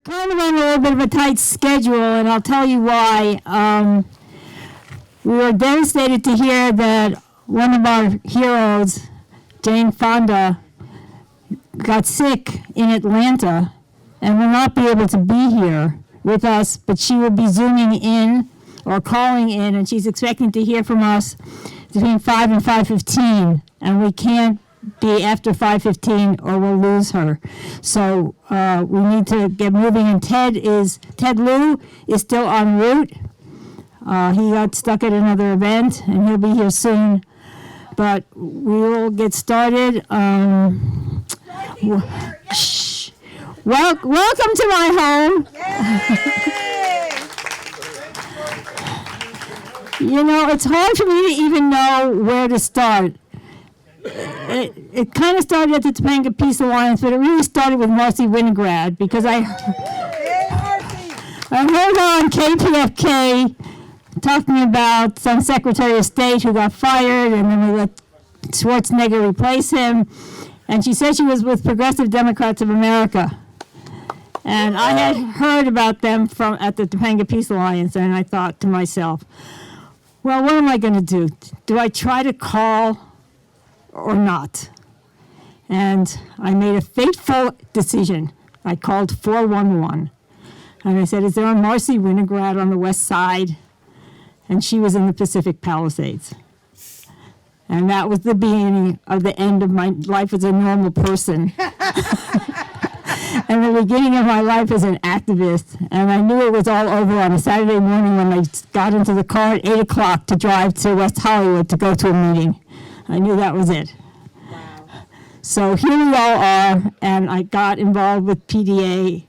kind of on a little bit of a tight schedule, and I'll tell you why. We were devastated to hear that one of our heroes, Jane Fonda, got sick in Atlanta and will not be able to be here with us, but she will be Zooming in or calling in, and she's expecting to hear from us between 5 and 5:15, and we can't be after 5:15 or we'll lose her. So we need to get moving, and Lieu is still en route. He got stuck at another event, and he'll be here soon. But we will get started. Welcome to my home. You know, it's hard for me to even know where to start. It kind of started at the Topanga Peace Alliance, but it really started with Marcy Winograd, because I heard her on KPFK talking about some Secretary of State who got fired, and then we let Schwarzenegger replace him. And she said she was with Progressive Democrats of America. And I had heard about them at the Topanga Peace Alliance, and I thought to myself, well, what am I going to do? Do I try to call or not? And I made a fateful decision. I called 411. And I said, is there a Marcy Winograd on the west side? And she was in the Pacific Palisades. And that was the beginning of the end of my life as a normal person. And the beginning of my life as an activist. And I knew it was all over on a Saturday morning when I got into the car at 8 o'clock to drive to West Hollywood to go to a meeting. I knew that was it. Wow. So here we all are, and I got involved with PDA,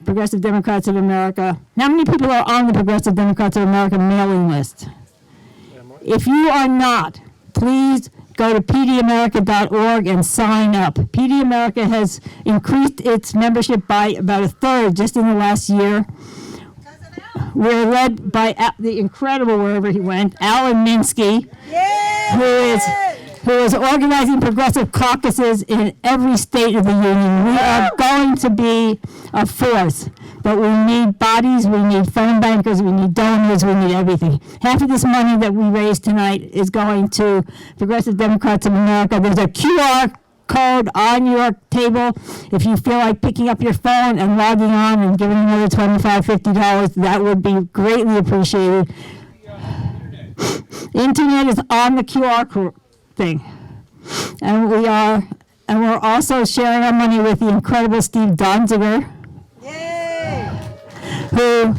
Progressive Democrats of America. How many people are on the Progressive Democrats of America mailing list? If you are not, please go to pdamerica.org and sign up. PD America has increased its membership by about a third just in the last year. We're led by the incredible, wherever he went, Alan Minsky, who is organizing progressive caucuses in every state of the union. We are going to be a force, but we need bodies, we need phone bankers, we need donors, we need everything. Half of this money that we raised tonight is going to Progressive Democrats of America. There's a QR code on your table. If you feel like picking up your phone and logging on and giving another $25, $50, that would be greatly appreciated. The internet is on the QR thing. And we're also sharing our money with the incredible Steve Donziger, who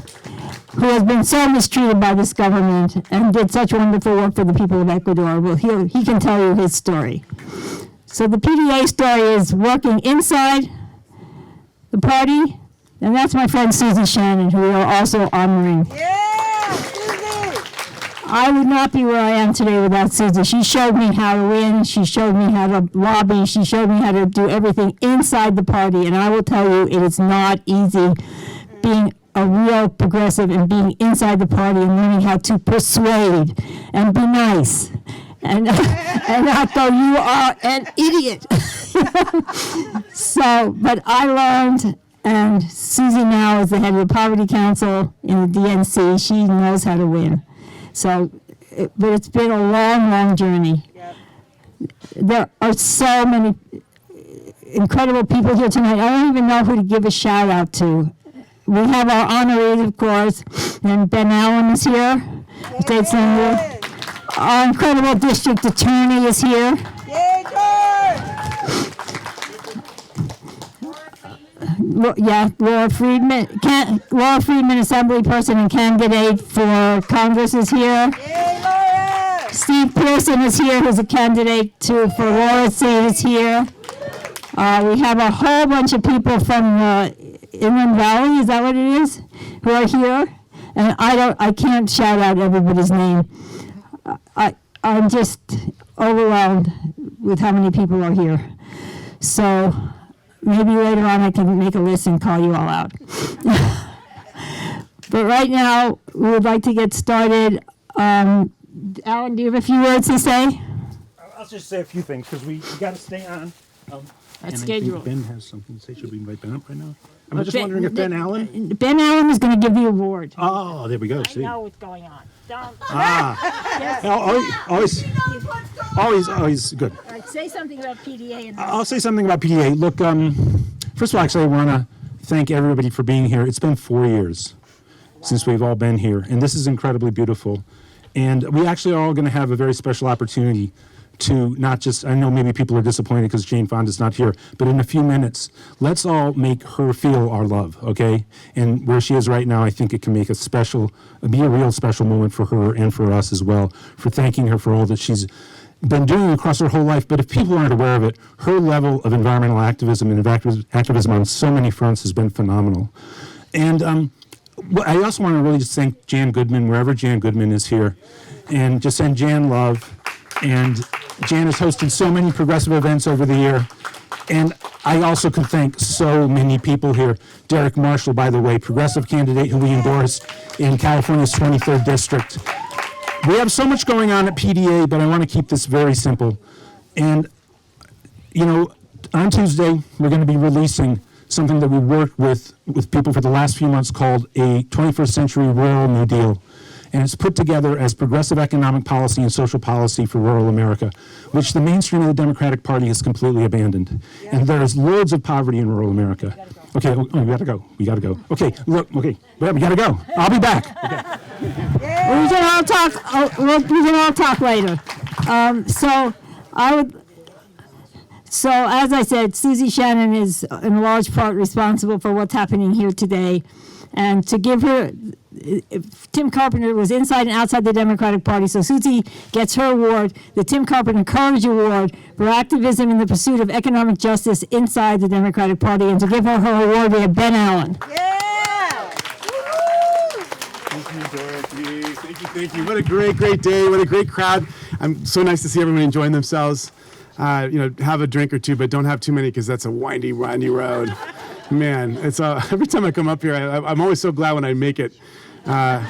has been so mistreated by this government and did such wonderful work for the people of Ecuador. Well, he can tell you his story. So the PDA story is working inside the party, and that's my friend Susie Shannon, who we are also honoring. Yeah, Susie! I would not be where I am today without Susie. She showed me how to win. She showed me how to lobby. She showed me how to do everything inside the party, and I will tell you, it is not easy being a real progressive and being inside the party and learning how to persuade and be nice. And not go, you are an idiot. So, but I learned, and Susie now is the head of the Poverty Council in the DNC. She knows how to win. So, but it's been a long, long journey. Yep. There are so many incredible people here tonight. I don't even know who to give a shout out to. We have our honorees, of course, and Ben Allen is here. State Senator. Our incredible district attorney is here. Laura Friedman, assembly person and candidate for Congress is here. Steve Pearson is here, who's a candidate for Laura's seat is here. We have a whole bunch of people from Inland Valley, is that what it is, who are here? And I can't shout out everybody's name. I'm just overwhelmed with how many people are here. So maybe later on I can make a list and call you all out. But right now, we would like to get started. Alan, do you have a few words to say? I'll just say a few things because we got to stay on. That's scheduled. Ben has something to say. Should we invite Ben up right now? I'm just wondering if Ben Allen? Ben Allen is going to give the award. Oh, there we go. I know what's going on. Don't. Yes. Always good. All right, say something about PDA. I'll say something about PDA. Look, first of all, actually, I want to thank everybody for being here. It's been 4 years since we've all been here, and this is incredibly beautiful. And we actually are all going to have a very special opportunity to not just, I know maybe people are disappointed because Jane Fonda's not here, but in a few minutes, let's all make her feel our love, okay? And where she is right now, I think it can make be a real special moment for her and for us as well, for thanking her for all that she's been doing across her whole life. But if people aren't aware of it, her level of environmental activism and activism on so many fronts has been phenomenal. And I also want to really just thank Jan Goodman, wherever Jan Goodman is here, and just send Jan love. And Jan has hosted so many progressive events over the year. And I also can thank so many people here. Derek Marshall, by the way, progressive candidate who we endorsed in California's 23rd district. We have so much going on at PDA, but I want to keep this very simple. And, on Tuesday, we're going to be releasing something that we worked with people for the last few months called a 21st Century Rural New Deal. And it's put together as progressive economic policy and social policy for rural America, which the mainstream of the Democratic Party has completely abandoned. Yeah. And there is loads of poverty in rural America. Okay, we gotta go. Okay, look, we gotta go. I'll be back. Okay. Yeah. We can all talk later. So as I said, Susie Shannon is in large part responsible for what's happening here today. And to give her, Tim Carpenter was inside and outside the Democratic Party, so Susie gets her award, the Tim Carpenter Courage Award for activism in the pursuit of economic justice inside the Democratic Party. And to give her award, we have Ben Allen. Yeah! Thank you, Dorothy. Thank you. What a great day. What a great crowd. I'm so nice to see everyone enjoying themselves. Have a drink or two, but don't have too many because that's a windy road. Man, it's every time I come up here, I'm always so glad when I make it. But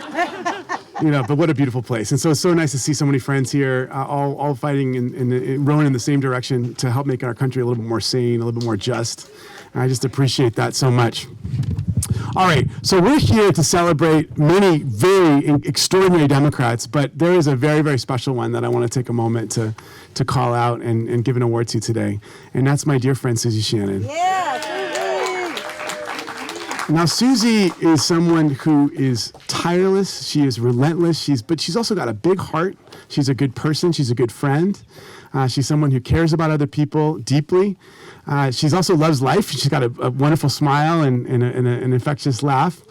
what a beautiful place. And so it's so nice to see so many friends here, all fighting and rowing in the same direction to help make our country a little bit more sane, a little bit more just. And I just appreciate that so much. All right, so we're here to celebrate many very extraordinary Democrats, but there is a very, very special one that I want to take a moment to call out and give an award to today. And that's my dear friend, Susie Shannon. Yeah, Susie! Now, Susie is someone who is tireless. She is relentless. But she's also got a big heart. She's a good person. She's a good friend. She's someone who cares about other people deeply. She also loves life. She's got a wonderful smile and an infectious laugh.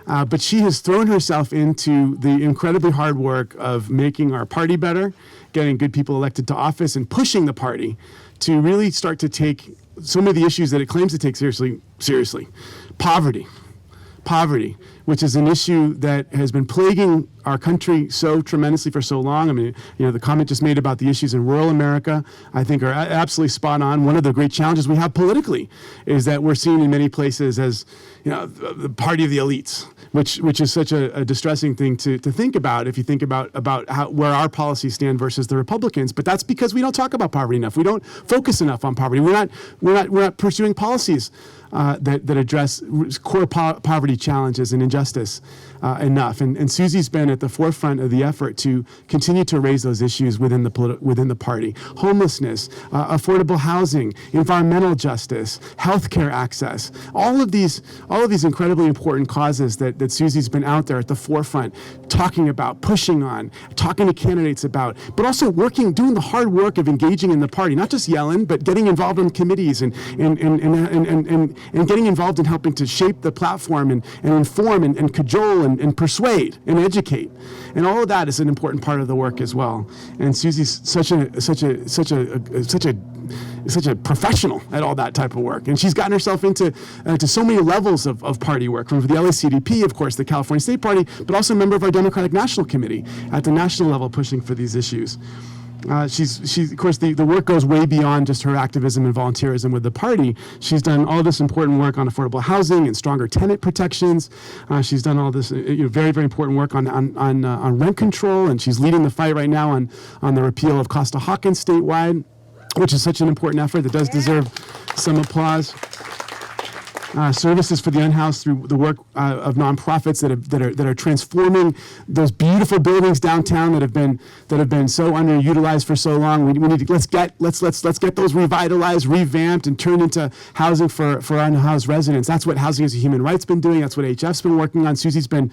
But she has thrown herself into the incredibly hard work of making our party better, getting good people elected to office, and pushing the party to really start to take so many of the issues that it claims to take seriously. Poverty, which is an issue that has been plaguing our country so tremendously for so long. I mean, the comment just made about the issues in rural America, I think are absolutely spot on. One of the great challenges we have politically is that we're seen in many places as, the party of the elites, which is such a distressing thing to think about if you think about where our policies stand versus the Republicans. But that's because we don't talk about poverty enough. We don't focus enough on poverty. We're not pursuing policies that address core poverty challenges and injustice enough. And Susie's been at the forefront of the effort to continue to raise those issues within the party. Homelessness, affordable housing, environmental justice, healthcare access, all of these incredibly important causes that Susie's been out there at the forefront talking about, pushing on, talking to candidates about, but also doing the hard work of engaging in the party, not just yelling, but getting involved in committees and getting involved in helping to shape the platform and inform and cajole and persuade and educate. And all of that is an important part of the work as well. And Susie's such a professional at all that type of work. And she's gotten herself into to so many levels of party work, from the LACDP, of course, the California State Party, but also a member of our Democratic National Committee at the national level pushing for these issues. She's of course, the work goes way beyond just her activism and volunteerism with the party. She's done all this important work on affordable housing and stronger tenant protections. She's done all this very, very important work on rent control, and she's leading the fight right now on the repeal of Costa-Hawkins statewide, which is such an important effort that does deserve some applause. services for the unhoused through the work of nonprofits that are transforming those beautiful buildings downtown that have been so underutilized for so long. We need to let's get those revitalized, revamped, and turned into housing for unhoused residents. That's what Housing as a Human Right's been doing. That's what HF's been working on. Susie's been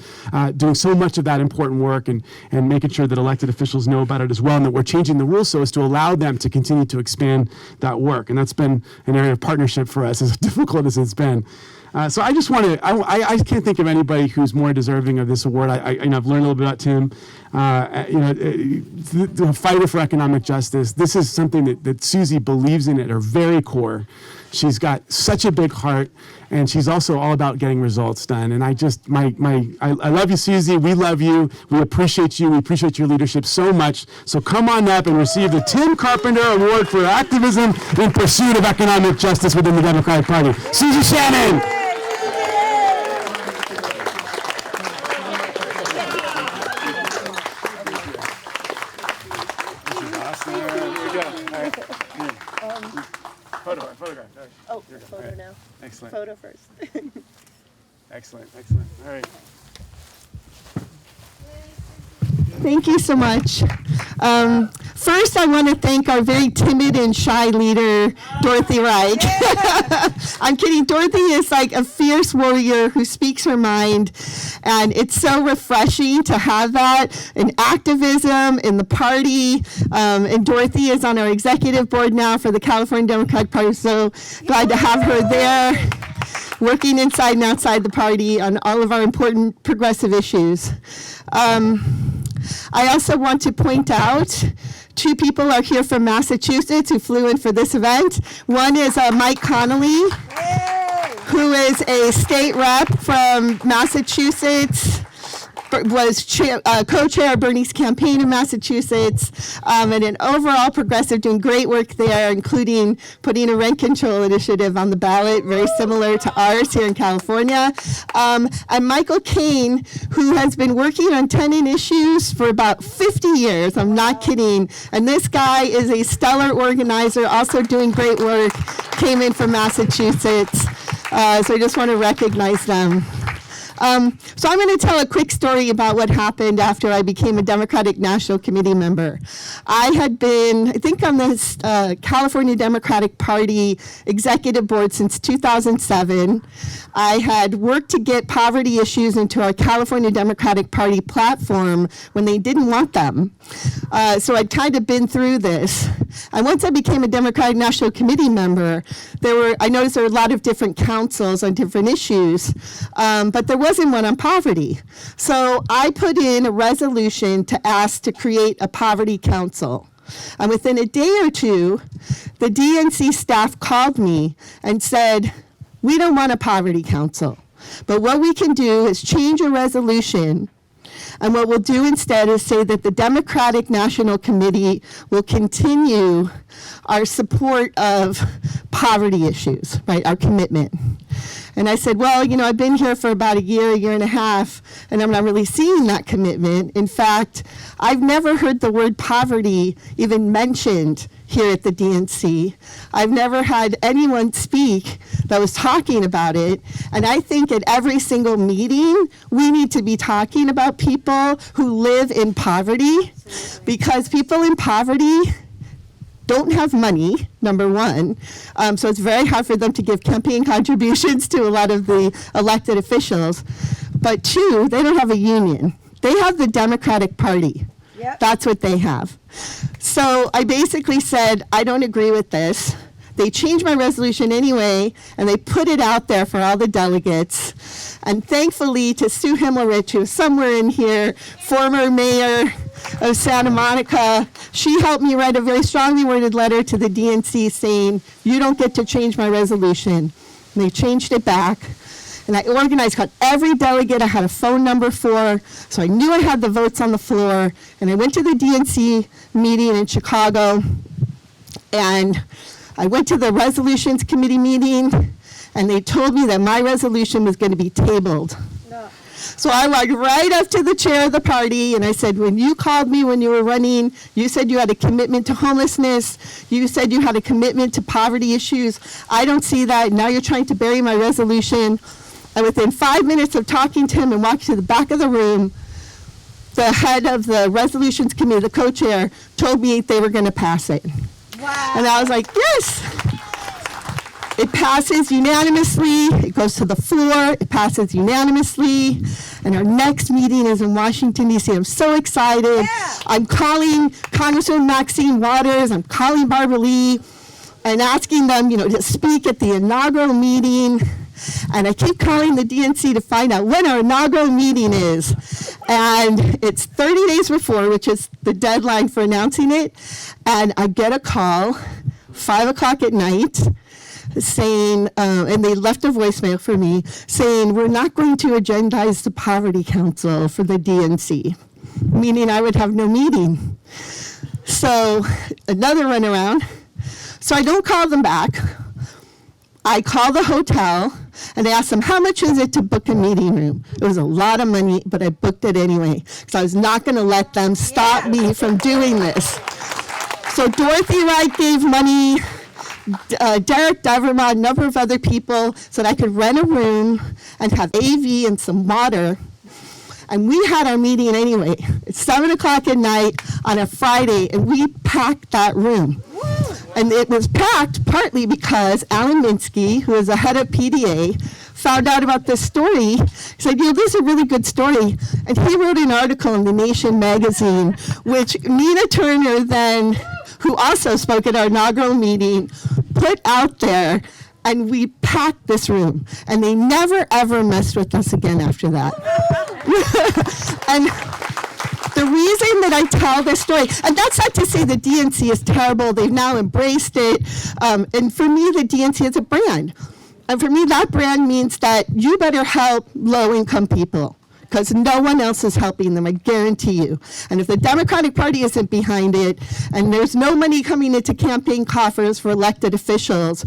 doing so much of that important work and making sure that elected officials know about it as well, and that we're changing the rules so as to allow them to continue to expand that work. And that's been an area of partnership for us, as difficult as it's been. So I just want to, I can't think of anybody who's more deserving of this award. I've learned a little bit about Tim. The fighter for economic justice. This is something that Susie believes in at her very core. She's got such a big heart, and she's also all about getting results done. And I love you, Susie. We love you. We appreciate you. We appreciate your leadership so much. So come on up and receive the Tim Carpenter Award for Activism in Pursuit of Economic Justice within the Democratic Party. Susie Shannon. Photograph. Oh, photo now. Excellent. Photo first. Excellent. All right. Thank you so much. First, I want to thank our very timid and shy leader, Dorothy Reich. I'm kidding. Dorothy is like a fierce warrior who speaks her mind, and it's so refreshing to have that in activism, in the party. And Dorothy is on our executive board now for the California Democratic Party, so glad to have her there, working inside and outside the party on all of our important progressive issues. I also want to point out 2 people are here from Massachusetts who flew in for this event. One is Mike Connolly, who is a state rep from Massachusetts, was co-chair of Bernie's campaign in Massachusetts, and an overall progressive, doing great work there, including putting a rent control initiative on the ballot, very similar to ours here in California. And Michael Kane, who has been working on tenant issues for about 50 years, I'm not kidding. And this guy is a stellar organizer, also doing great work, came in from Massachusetts. So I just want to recognize them. So I'm going to tell a quick story about what happened after I became a Democratic National Committee member. I had been, I think, on the California Democratic Party Executive Board since 2007. I had worked to get poverty issues into our California Democratic Party platform when they didn't want them. So I'd kind of been through this. And once I became a Democratic National Committee member, I noticed there were a lot of different councils on different issues, but there wasn't one on poverty. So I put in a resolution to ask to create a poverty council. And within a day or two, the DNC staff called me and said, "We don't want a poverty council, but what we can do is change a resolution. And what we'll do instead is say that the Democratic National Committee will continue our support of poverty issues, right, our commitment." And I said, well, I've been here for about a year and a half, and I'm not really seeing that commitment. In fact, I've never heard the word poverty even mentioned here at the DNC. I've never had anyone speak that was talking about it. And I think at every single meeting, we need to be talking about people who live in poverty, because people in poverty don't have money, number one. So it's very hard for them to give campaign contributions to a lot of the elected officials. But 2, they don't have a union. They have the Democratic Party. Yep. That's what they have. So I basically said, I don't agree with this. They changed my resolution anyway, and they put it out there for all the delegates. And thankfully to Sue Himmelrich, who is somewhere in here, former mayor of Santa Monica, she helped me write a very strongly worded letter to the DNC saying, you don't get to change my resolution. And they changed it back. And I organized, got every delegate I had a phone number for, so I knew I had the votes on the floor. And I went to the DNC meeting in Chicago, and I went to the Resolutions Committee meeting, and they told me that my resolution was going to be tabled. No. So I walked right up to the chair of the party and I said, when you called me when you were running, you said you had a commitment to homelessness. You said you had a commitment to poverty issues. I don't see that. Now you're trying to bury my resolution. And within 5 minutes of talking to him and walking to the back of the room, the head of the resolutions committee, the co-chair, told me they were going to pass it. Wow. And I was like, yes. It passes unanimously. It goes to the floor. It passes unanimously. And our next meeting is in Washington, D.C. I'm so excited. Yeah. I'm calling Congressman Maxine Waters. I'm calling Barbara Lee and asking them, to speak at the inaugural meeting. And I keep calling the DNC to find out when our inaugural meeting is. And it's 30 days before, which is the deadline for announcing it. And I get a call, 5 o'clock at night, saying, and they left a voicemail for me, saying, we're not going to agendize the Poverty Council for the DNC, meaning I would have no meeting. So another runaround. So I don't call them back. I call the hotel and I asked them, how much is it to book a meeting room? It was a lot of money, but I booked it anyway, because I was not going to let them stop me from doing this. So Dorothy Wright gave money, Derek Devermont, a number of other people, so that I could rent a room and have AV and some water. And we had our meeting anyway. It's 7 o'clock at night on a Friday, and we packed that room. And it was packed partly because Alan Minsky, who is the head of PDA, found out about this story. He said, this is a really good story. And he wrote an article in The Nation magazine, which Nina Turner then, who also spoke at our inaugural meeting, put out there. And we packed this room. And they never, ever messed with us again after that. And the reason that I tell this story, and that's not to say the DNC is terrible, they've now embraced it, and for me, the DNC is a brand. And for me, that brand means that you better help low-income people, because no one else is helping them, I guarantee you. And if the Democratic Party isn't behind it, and there's no money coming into campaign coffers for elected officials,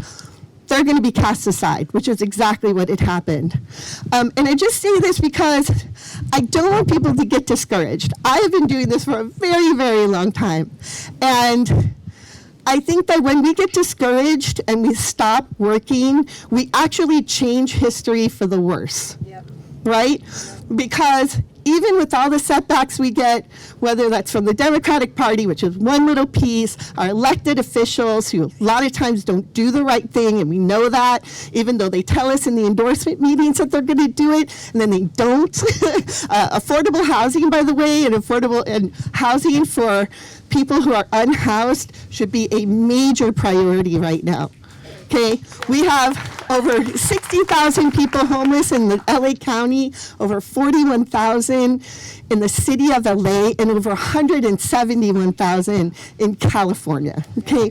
they're going to be cast aside, which is exactly what had happened. And I just say this because I don't want people to get discouraged. I have been doing this for a very, very long time. And I think that when we get discouraged and we stop working, we actually change history for the worse. Yep. Right? Because even with all the setbacks we get, whether that's from the Democratic Party, which is one little piece, our elected officials who a lot of times don't do the right thing, and we know that, even though they tell us in the endorsement meetings that they're going to do it, and then they don't. Affordable housing, by the way, and housing for people who are unhoused should be a major priority right now. Okay, we have over 60,000 people homeless in the LA County, over 41,000 in the city of LA, and over 171,000 in California. Okay,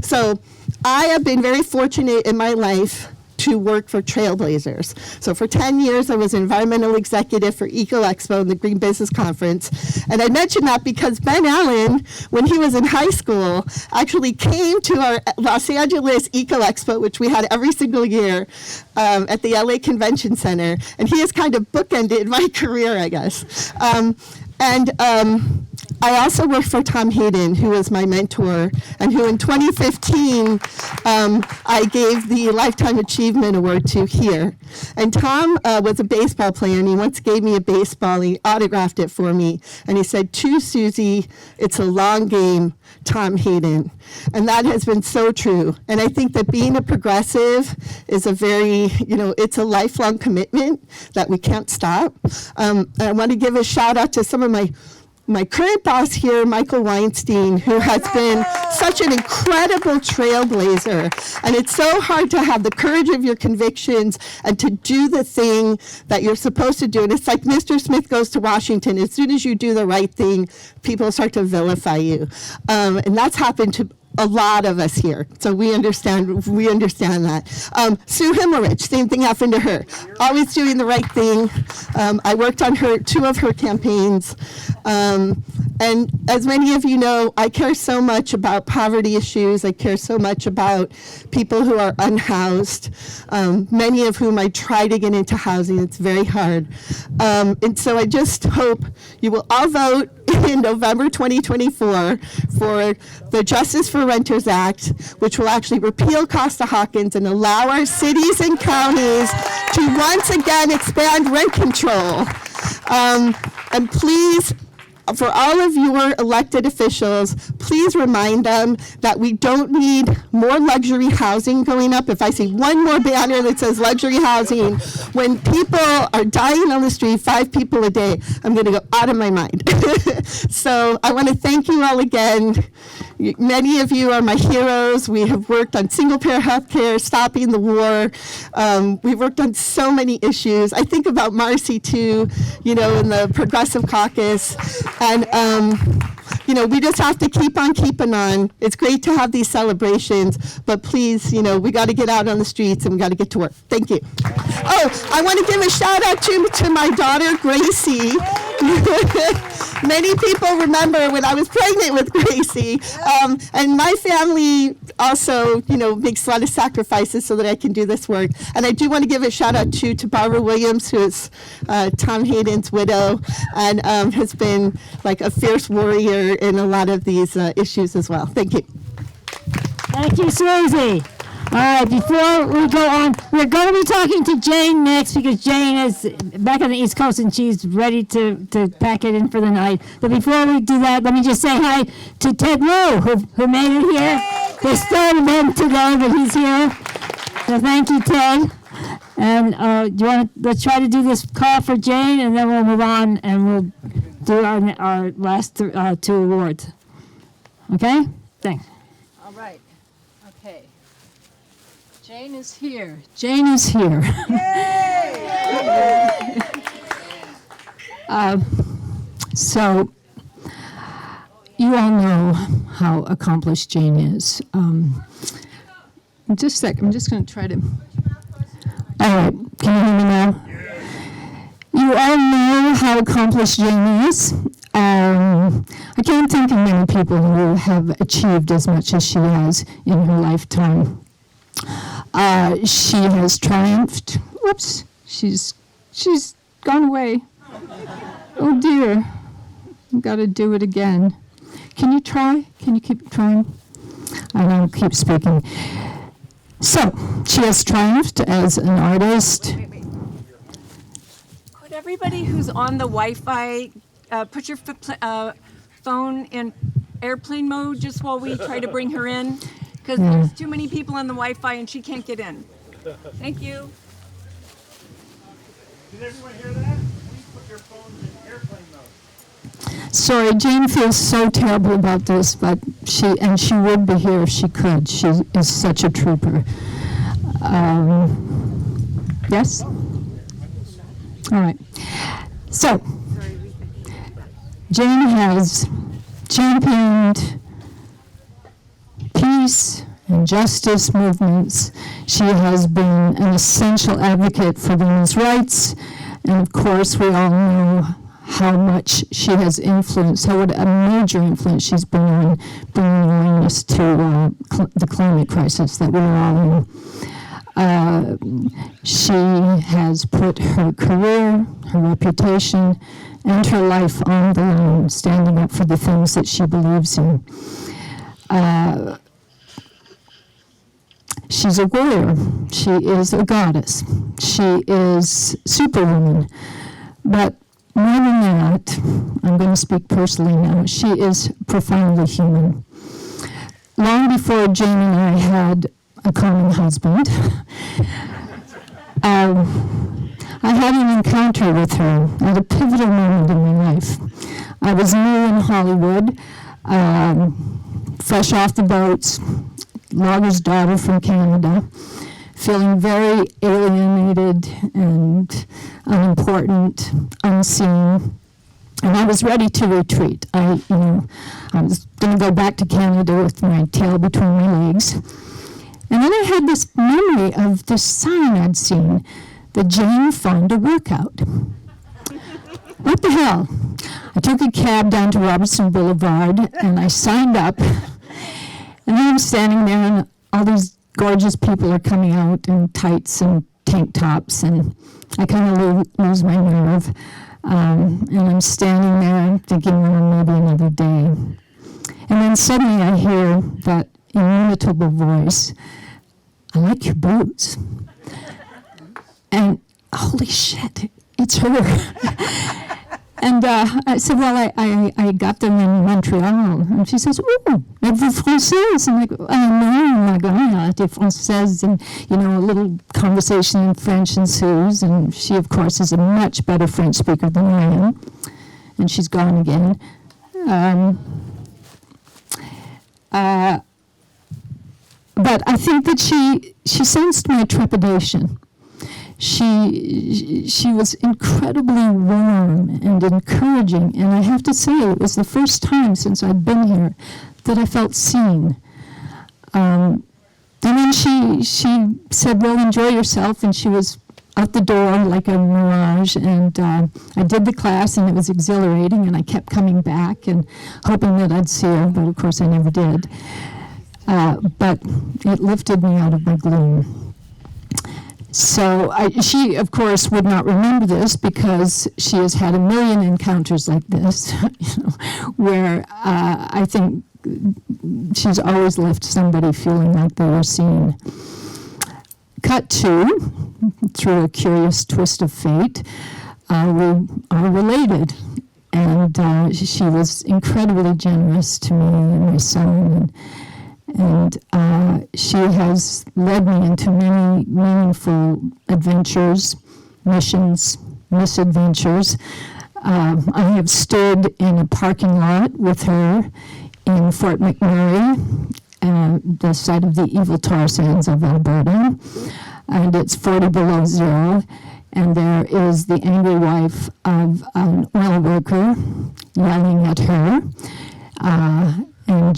so I have been very fortunate in my life to work for trailblazers. So for 10 years, I was environmental executive for Eco Expo and the Green Business Conference. And I mention that because Ben Allen, when he was in high school, actually came to our Los Angeles Eco Expo, which we had every single year at the LA Convention Center. And he has kind of bookended my career, I guess. I also worked for Tom Hayden, who was my mentor, and who in 2015, I gave the Lifetime Achievement Award to here. And Tom was a baseball player, and he once gave me a baseball, he autographed it for me, and he said, "To Susie, it's a long game, Tom Hayden." And that has been so true. And I think that being a progressive is a very, it's a lifelong commitment that we can't stop. I want to give a shout out to some of my current boss here, Michael Weinstein, who has been such an incredible trailblazer. And it's so hard to have the courage of your convictions and to do the thing that you're supposed to do. And it's like Mr. Smith Goes to Washington. As soon as you do the right thing, people start to vilify you. And that's happened to a lot of us here, so we understand that. Sue Himmelrich, same thing happened to her. Always doing the right thing. I worked on two of her campaigns. And as many of you know, I care so much about poverty issues. I care so much about people who are unhoused, many of whom I try to get into housing. It's very hard. And so I just hope you will all vote in November 2024 for the Justice for Renters Act, which will actually repeal Costa-Hawkins and allow our cities and counties to once again expand rent control. And please, for all of your elected officials, please remind them that we don't need more luxury housing going up. If I see one more banner that says luxury housing, when people are dying on the street, 5 people a day, I'm going to go out of my mind. So I want to thank you all again. Many of you are my heroes. We have worked on single-payer health care, stopping the war. We've worked on so many issues. I think about Marcy, too, in the Progressive Caucus. And, we just have to keep on keeping on. It's great to have these celebrations, but please, we got to get out on the streets and we got to get to work. Thank you. Oh, I want to give a shout out to my daughter, Gracie. Many people remember when I was pregnant with Gracie, and my family also, makes a lot of sacrifices so that I can do this work. And I do want to give a shout out to Barbara Williams, who is Tom Hayden's widow, and has been like a fierce warrior in a lot of these issues as well. Thank you. Thank you, Susie. All right, before we go on, we're going to be talking to Jane next because Jane is back on the East Coast and she's ready to pack it in for the night. But before we do that, let me just say hi to Ted Lieu, who made it here. There's still an event today, but he's here. So thank you, Ted. And let's try to do this call for Jane, and then we'll move on and we'll do our last 2 awards. Okay? Thanks. All right. Okay. Jane is here. Jane is here. So, you all know how accomplished Jane is. Just a sec. I'm just going to try to. All right. Can you hear me now? You all know how accomplished Jane is. I can't think of many people who have achieved as much as she has in her lifetime. She has triumphed. Whoops, she's gone away. Oh dear, I've got to do it again. Can you try? Can you keep trying? I won't keep speaking. So, she has triumphed as an artist. Could everybody who's on the Wi-Fi put your phone in airplane mode just while we try to bring her in? Because there's too many people on the Wi-Fi and she can't get in. Thank you. Did everyone hear that? Please put your phones in airplane mode. Sorry, Jane feels so terrible about this, but she would be here if she could. She is such a trooper. Yes? All right. So, Jane has championed peace and justice movements. She has been an essential advocate for women's rights, and of course we all know how much she has influenced, what a major influence she's been on bringing awareness to the climate crisis that we're all in. She has put her career, her reputation, and her life on the line, standing up for the things that she believes in. She's a warrior. She is a goddess. She is superwoman. But more than that, I'm going to speak personally now, she is profoundly human. Long before Jane and I had a common husband, I had an encounter with her at a pivotal moment in my life. I was new in Hollywood, fresh off the boats, logger's daughter from Canada, feeling very alienated and unimportant, unseen. And I was ready to retreat. I was going to go back to Canada with my tail between my legs. And then I had this memory of this sign I'd seen, the Jane Fonda workout. What the hell? I took a cab down to Robertson Boulevard, and I signed up. And then I'm standing there, and all these gorgeous people are coming out in tights and tank tops, and I kind of lose my nerve. And I'm standing there thinking, well, maybe another day. And then suddenly I hear that inimitable voice, I like your boots. And holy shit, it's her. And I said, well, I got them in Montreal. And she says, oh, êtes-vous française? And I go, no, ma grand-mère était française. And, you know, a little conversation in French ensues. And she, of course, is a much better French speaker than I am. And she's gone again. But I think that she sensed my trepidation. She was incredibly warm and encouraging, and I have to say it was the first time since I'd been here that I felt seen. And then she said, well, enjoy yourself, and she was out the door like a mirage, and I did the class, and it was exhilarating, and I kept coming back and hoping that I'd see her, but of course I never did. But it lifted me out of my gloom. So she, of course, would not remember this because she has had a million encounters like this, you know, where I think she's always left somebody feeling like they were seen. Cut to, through a curious twist of fate, we are related. And she was incredibly generous to me and my son. And she has led me into many meaningful adventures, missions, misadventures. I have stood in a parking lot with her in Fort McMurray, the site of the evil tar sands of Alberta, and it's 40 below zero. And there is the angry wife of an oil worker yelling at her. And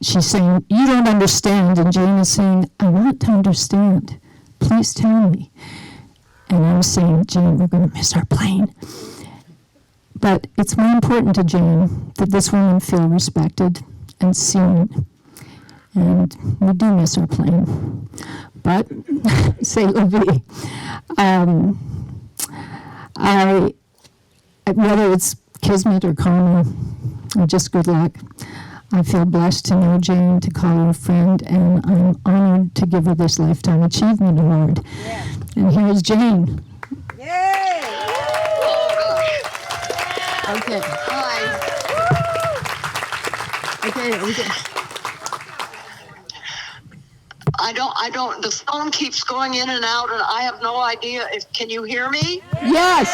she's saying, you don't understand. And Jane is saying, I want to understand. Please tell me. And I'm saying, Jane, we're going to miss our plane. But it's more important to Jane that this woman feel respected and seen. And we do miss our plane. But, c'est la vie. Whether it's kismet or karma, or just good luck, I feel blessed to know Jane, to call her a friend, and I'm honored to give her this Lifetime Achievement Award. Yeah. And here's Jane. Yay! Okay. Hi. Okay, are we good? I don't, the phone keeps going in and out, and I have no idea can you hear me? Yes!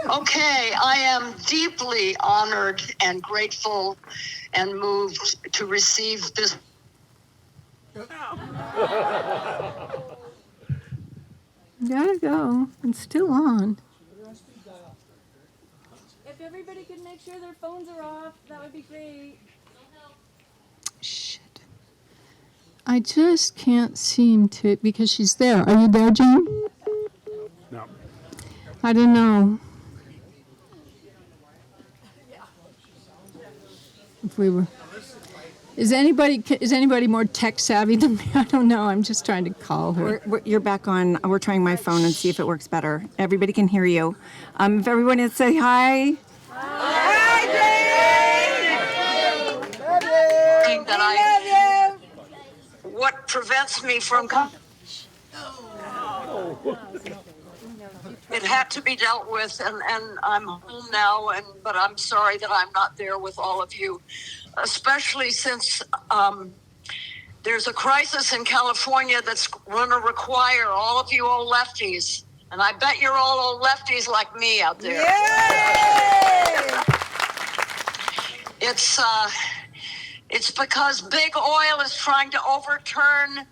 Okay, I am deeply honored and grateful and moved to receive this. Gotta go. It's still on. If everybody could make sure their phones are off, that would be great. Shit. I just can't seem to, because she's there. Are you there, Jane? No. I don't know. If we were. Is anybody more tech savvy than me? I don't know. I'm just trying to call her. You're back on. We're trying my phone and see if it works better. Everybody can hear you. If everyone would say hi. Hi, Jane! What prevents me from it had to be dealt with, and I'm home now, but I'm sorry that I'm not there with all of you, especially since there's a crisis in California that's going to require all of you old lefties, and I bet you're all old lefties like me out there. Yay! It's because big oil is trying to overturn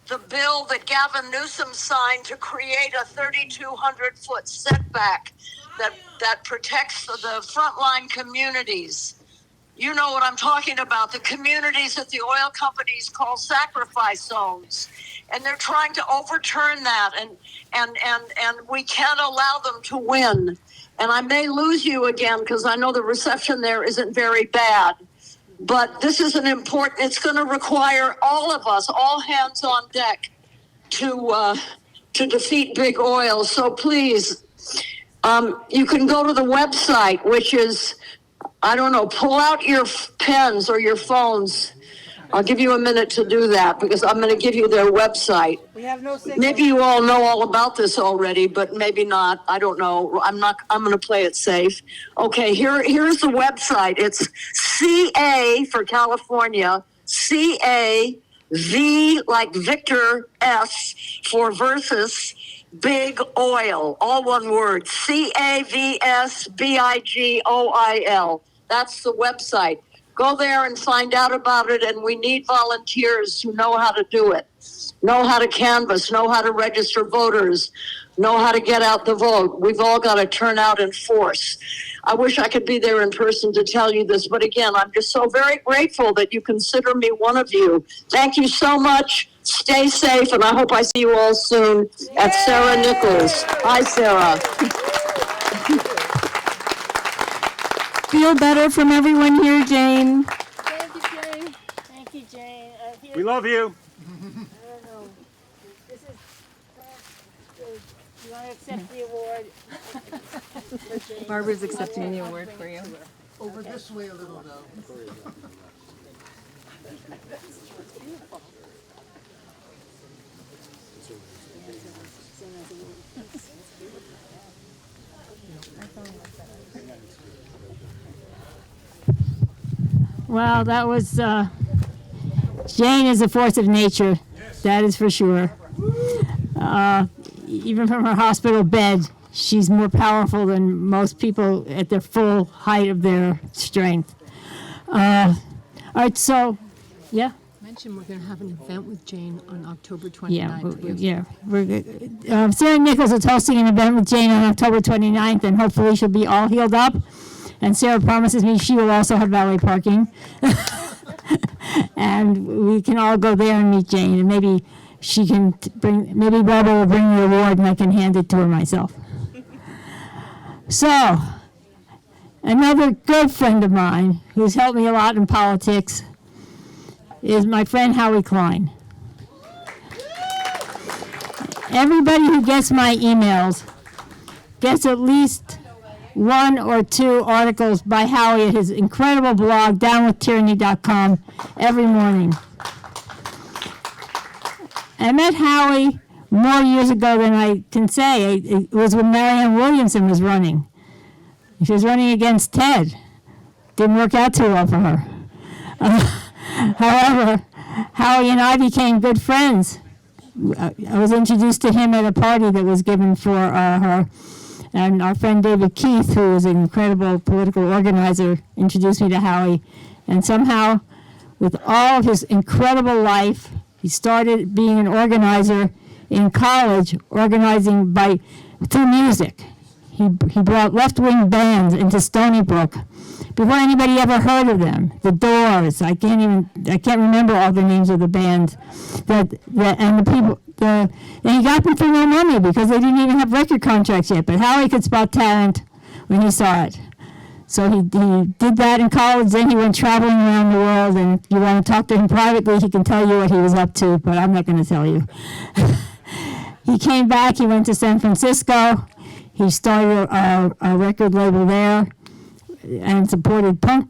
the bill that Gavin Newsom signed to create a 3,200-foot setback that protects the frontline communities. You know what I'm talking about, the communities that the oil companies call sacrifice zones. And they're trying to overturn that, and we can't allow them to win. and I may lose you again because I know the reception there isn't very bad. But this is it's going to require all of us, all hands on deck to defeat big oil. So please, you can go to the website, which is, I don't know, pull out your pens or your phones. I'll give you a minute to do that because I'm going to give you their website. We have no signal. Maybe you all know all about this already, but maybe not. I don't know. I'm going to play it safe. Okay, here's the website. It's CA for California, CA, V like Victor, S for versus Big Oil, all one word, CAVSBIGOIL. That's the website. Go there and find out about it, and we need volunteers who know how to do it, know how to canvass, know how to register voters, know how to get out the vote. We've all got to turn out in force. I wish I could be there in person to tell you this, but again, I'm just so very grateful that you consider me one of you. Thank you so much. Stay safe, and I hope I see you all soon at Sarah Nichols. Hi, Sarah. Feel better from everyone here, Jane. Thank you, Jane. Thank you, Jane. We love you. I don't know. This is, you want to accept the award? Barbara's accepting the award for you. Over this way a little though. Well, that was, Jane is a force of nature. That is for sure. Even from her hospital bed, she's more powerful than most people at their full height of their strength. All right, so, yeah. Mention we're going to have an event with Jane on October 29th. Sarah Nichols is hosting an event with Jane on October 29th, and hopefully she'll be all healed up. And Sarah promises me she will also have valet parking. And we can all go there and meet Jane, and maybe she can maybe Barbara will bring the award and I can hand it to her myself. So, another good friend of mine who's helped me a lot in politics is my friend Howie Klein. Everybody who gets my emails gets at least one or two articles by Howie at his incredible blog, downwithtyranny.com, every morning. I met Howie more years ago than I can say. It was when Marianne Williamson was running. She was running against Ted. Didn't work out too well for her. However, Howie and I became good friends. I was introduced to him at a party that was given for her. And our friend David Keith, who is an incredible political organizer, introduced me to Howie. And somehow, with all of his incredible life, he started being an organizer in college, organizing through music. He brought left-wing bands into Stony Brook before anybody ever heard of them. The Doors. I can't remember all the names of the bands. And the people. And he got them for no money because they didn't even have record contracts yet. But Howie could spot talent when he saw it. So he did that in college. Then he went traveling around the world. And if you want to talk to him privately, he can tell you what he was up to. But I'm not going to tell you. He came back. He went to San Francisco. He started a record label there and supported punk.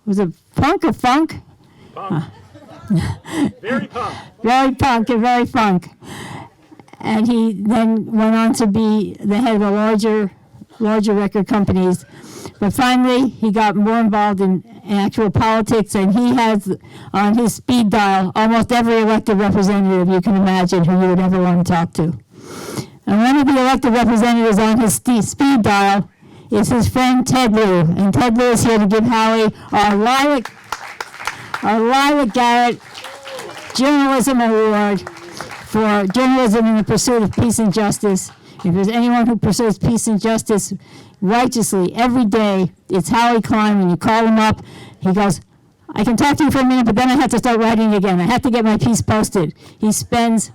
Was it punk or funk? Punk. Very punk. Very punk and very funk. And he then went on to be the head of the larger record companies. But finally, he got more involved in actual politics, and he has on his speed dial almost every elected representative you can imagine who you would ever want to talk to. And one of the elected representatives on his speed dial is his friend Ted Lieu. And Ted Lieu is here to give Howie our Lila Garrett Journalism Award for journalism in the pursuit of peace and justice. If there's anyone who pursues peace and justice righteously every day, it's Howie Klein. When you call him up, he goes, I can talk to you for a minute, but then I have to start writing again. I have to get my piece posted. He spends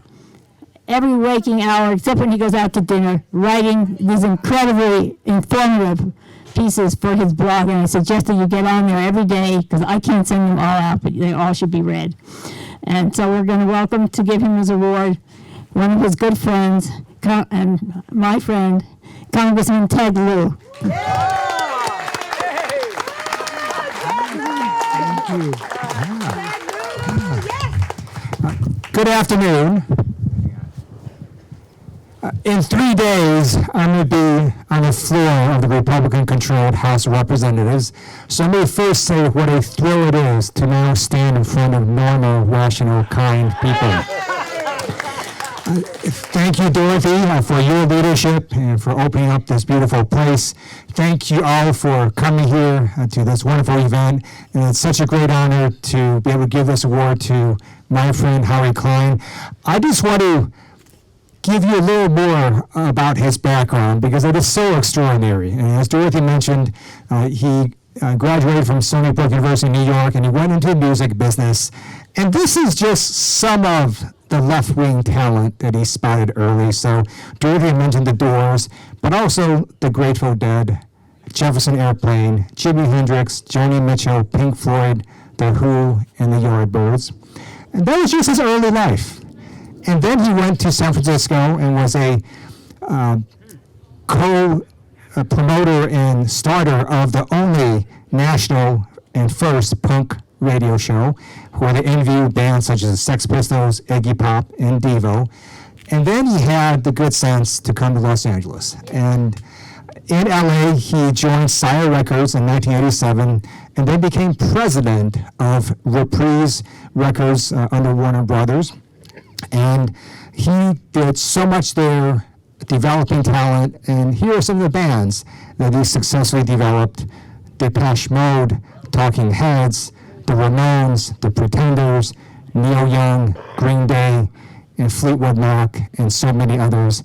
every waking hour, except when he goes out to dinner, writing these incredibly informative pieces for his blog, and I suggest that you get on there every day, because I can't send them all out, but they all should be read. And so we're going to give him his award, one of his good friends, and my friend, Congressman Ted Lieu. Good afternoon. In 3 days, I'm going to be on the floor of the Republican-controlled House of Representatives. So let me first say what a thrill it is to now stand in front of normal, rational, kind people. Thank you, Dorothy, for your leadership and for opening up this beautiful place. Thank you all for coming here to this wonderful event. And it's such a great honor to be able to give this award to my friend Howie Klein. I just want to give you a little more about his background because it is so extraordinary. And as Dorothy mentioned, he graduated from Stony Brook University in New York, and he went into the music business. And this is just some of the left-wing talent that he spotted early. So Dorothy mentioned the Doors, but also the Grateful Dead, Jefferson Airplane, Jimi Hendrix, Joni Mitchell, Pink Floyd, The Who, and the Yardbirds. And that was just his early life. And then he went to San Francisco and was a co-promoter and starter of the only national and first punk radio show, where they interviewed bands such as the Sex Pistols, Iggy Pop, and Devo. And then he had the good sense to come to Los Angeles. And in LA, he joined Sire Records in 1987 and then became president of Reprise Records under Warner Brothers. And he did so much there, developing talent. And here are some of the bands that he successfully developed: Depeche Mode, Talking Heads, the Ramones, the Pretenders, Neil Young, Green Day, and Fleetwood Mac, and so many others.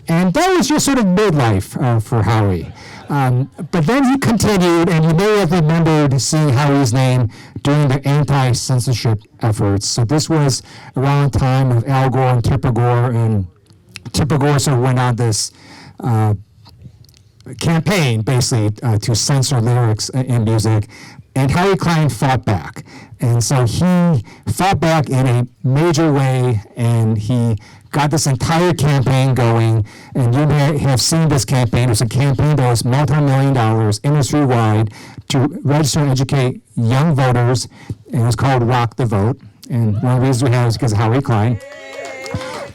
And that was just sort of midlife for Howie. But then he continued, and you may have remembered seeing Howie's name during the anti-censorship efforts. So this was around the time of Al Gore and Tipper Gore, and Tipper Gore sort of went on this campaign, basically, to censor lyrics in music. And Howie Klein fought back. And so he fought back in a major way, and he got this entire campaign going. And you may have seen this campaign. It was a campaign that was multi-million dollars, industry-wide, to register and educate young voters. And it was called Rock the Vote. And one of the reasons we have is because of Howie Klein.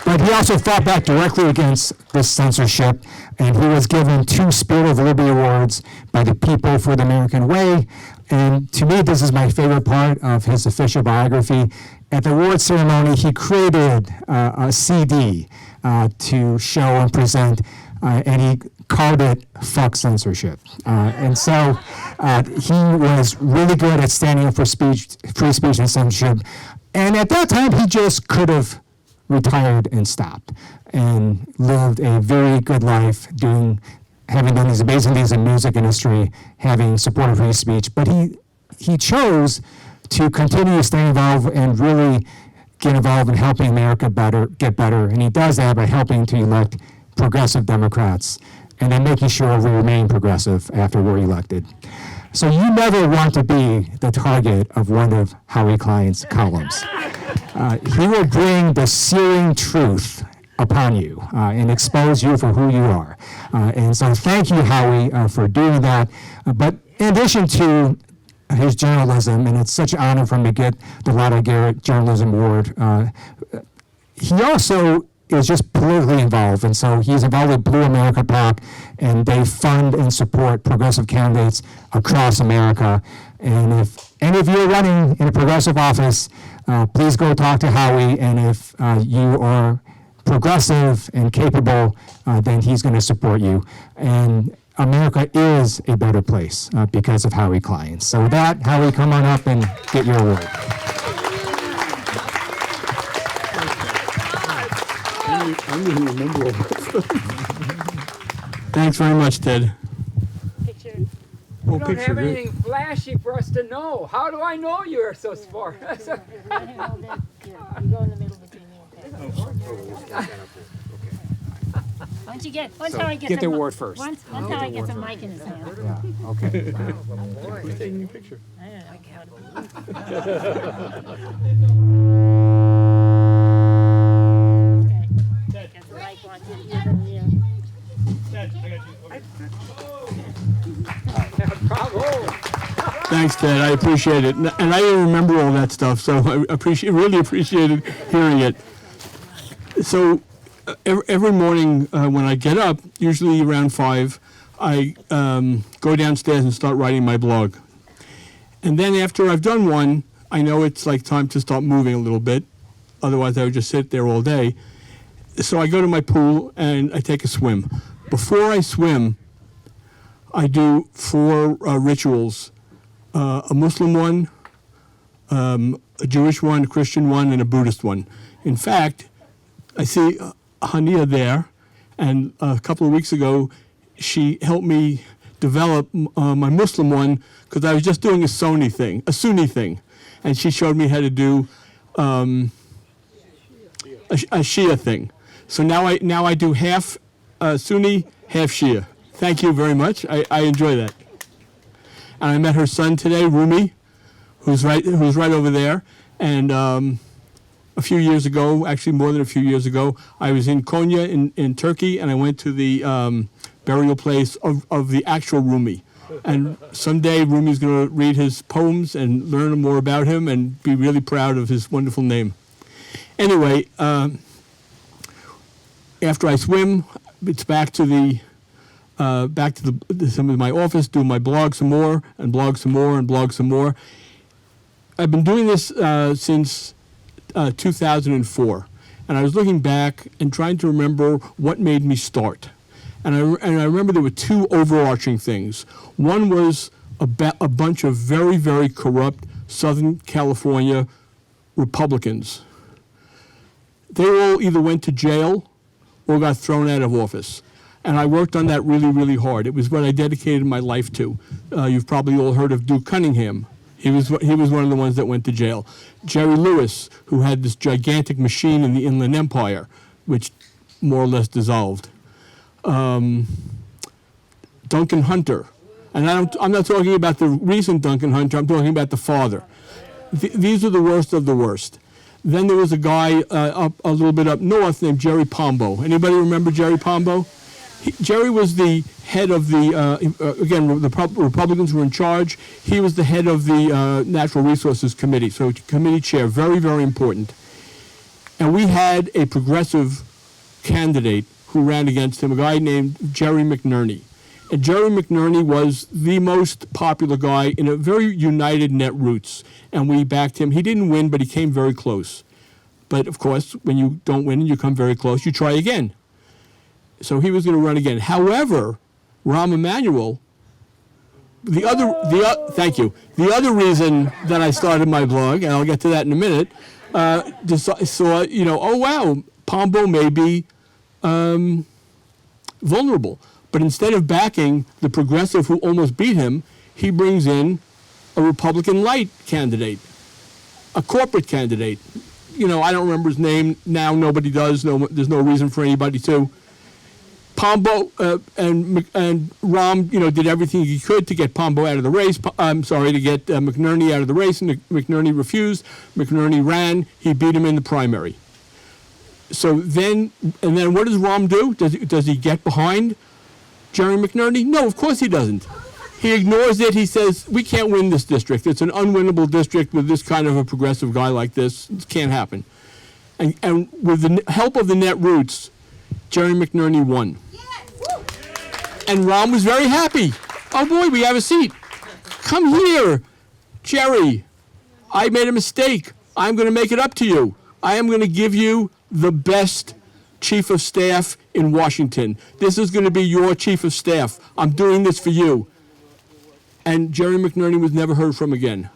But he also fought back directly against this censorship, and he was given 2 Spirit of Liberty Awards by the People for the American Way. And to me, this is my favorite part of his official biography. At the award ceremony, he created a CD to show and present, and he called it Fuck Censorship. And so he was really good at standing up for free speech and censorship. And at that time, he just could have retired and stopped and lived a very good life having done these amazing things in the music industry, having supported free speech. But he chose to continue staying involved and really get involved in helping America get better. And he does that by helping to elect progressive Democrats and then making sure we remain progressive after we're elected. So you never want to be the target of one of Howie Klein's columns. He will bring the searing truth upon you and expose you for who you are. And so thank you, Howie, for doing that. But in addition to his journalism, and it's such an honor for him to get the Lila Garrett Journalism Award, he also is just politically involved. And so he's involved with Blue America PAC, and they fund and support progressive candidates across America. And if any of you are running in a progressive office, please go talk to Howie. And if you are progressive and capable, then he's going to support you. And America is a better place because of Howie Klein. So with that, Howie, come on up and get your award. I don't even remember all that. Thanks very much, Ted. Picture. Oh, You don't have anything flashy for us to know. How do I know you're so smart? You go in the middle between me and Ted. Once Howie gets Get their word first. Once Howie gets a mic in his hand. Okay. Who's taking your picture? Thanks, Ted. I appreciate it. And I didn't remember all that stuff, so I really appreciated hearing it. So every morning when I get up, usually around 5, I go downstairs and start writing my blog. And then after I've done one, I know it's like time to start moving a little bit. Otherwise, I would just sit there all day. So I go to my pool and I take a swim. Before I swim, I do 4 rituals. A Muslim one, a Jewish one, a Christian one, and a Buddhist one. In fact, I see Hania there, and a couple of weeks ago, she helped me develop my Muslim one because I was just doing a Sunni thing, and she showed me how to do a Shia thing. So now I do half Sunni, half Shia. Thank you very much. I enjoy that. And I met her son today, Rumi, who's right over there. And a few years ago, actually more than a few years ago, I was in Konya in Turkey, and I went to the burial place of the actual Rumi. And someday Rumi's going to read his poems and learn more about him and be really proud of his wonderful name. Anyway, after I swim, it's back to my office, do my blog some more, and blog some more, and blog some more. I've been doing this since 2004, and I was looking back and trying to remember what made me start. And I remember there were 2 overarching things. One was a bunch of very, very corrupt Southern California Republicans. They all either went to jail or got thrown out of office. And I worked on that really, really hard. It was what I dedicated my life to. You've probably all heard of Duke Cunningham. He was one of the ones that went to jail. Jerry Lewis, who had this gigantic machine in the Inland Empire, which more or less dissolved. Duncan Hunter. And I'm not talking about the recent Duncan Hunter, I'm talking about the father. These are the worst of the worst. Then there was a guy up a little bit up north named Jerry Pombo. Anybody remember Jerry Pombo? Jerry was the head of the, again, the Republicans were in charge. He was the head of the Natural Resources Committee, so committee chair, very, very important. And we had a progressive candidate who ran against him, a guy named Jerry McNerney. And Jerry McNerney was the most popular guy in a very united Netroots, and we backed him. He didn't win, but he came very close. But of course, when you don't win and you come very close, you try again. So he was going to run again. However, Rahm Emanuel, thank you. The other reason that I started my blog, and I'll get to that in a minute, saw, oh wow, Pombo may be vulnerable. But instead of backing the progressive who almost beat him, he brings in a Republican light candidate, a corporate candidate. I don't remember his name now. Nobody does. There's no reason for anybody to. Pombo and Rahm, did everything he could to get Pombo out of the race. To get McNerney out of the race, and McNerney refused. McNerney ran. He beat him in the primary. So then what does Rahm do? Does he get behind Jerry McNerney? No, of course he doesn't. He ignores it. He says, we can't win this district. It's an unwinnable district with this kind of a progressive guy like this. It can't happen. And with the help of the Netroots, Jerry McNerney won. And Rahm was very happy. Oh boy, we have a seat. Come here, Jerry. I made a mistake. I'm going to make it up to you. I am going to give you the best chief of staff in Washington. This is going to be your chief of staff. I'm doing this for you. And Jerry McNerney was never heard from again.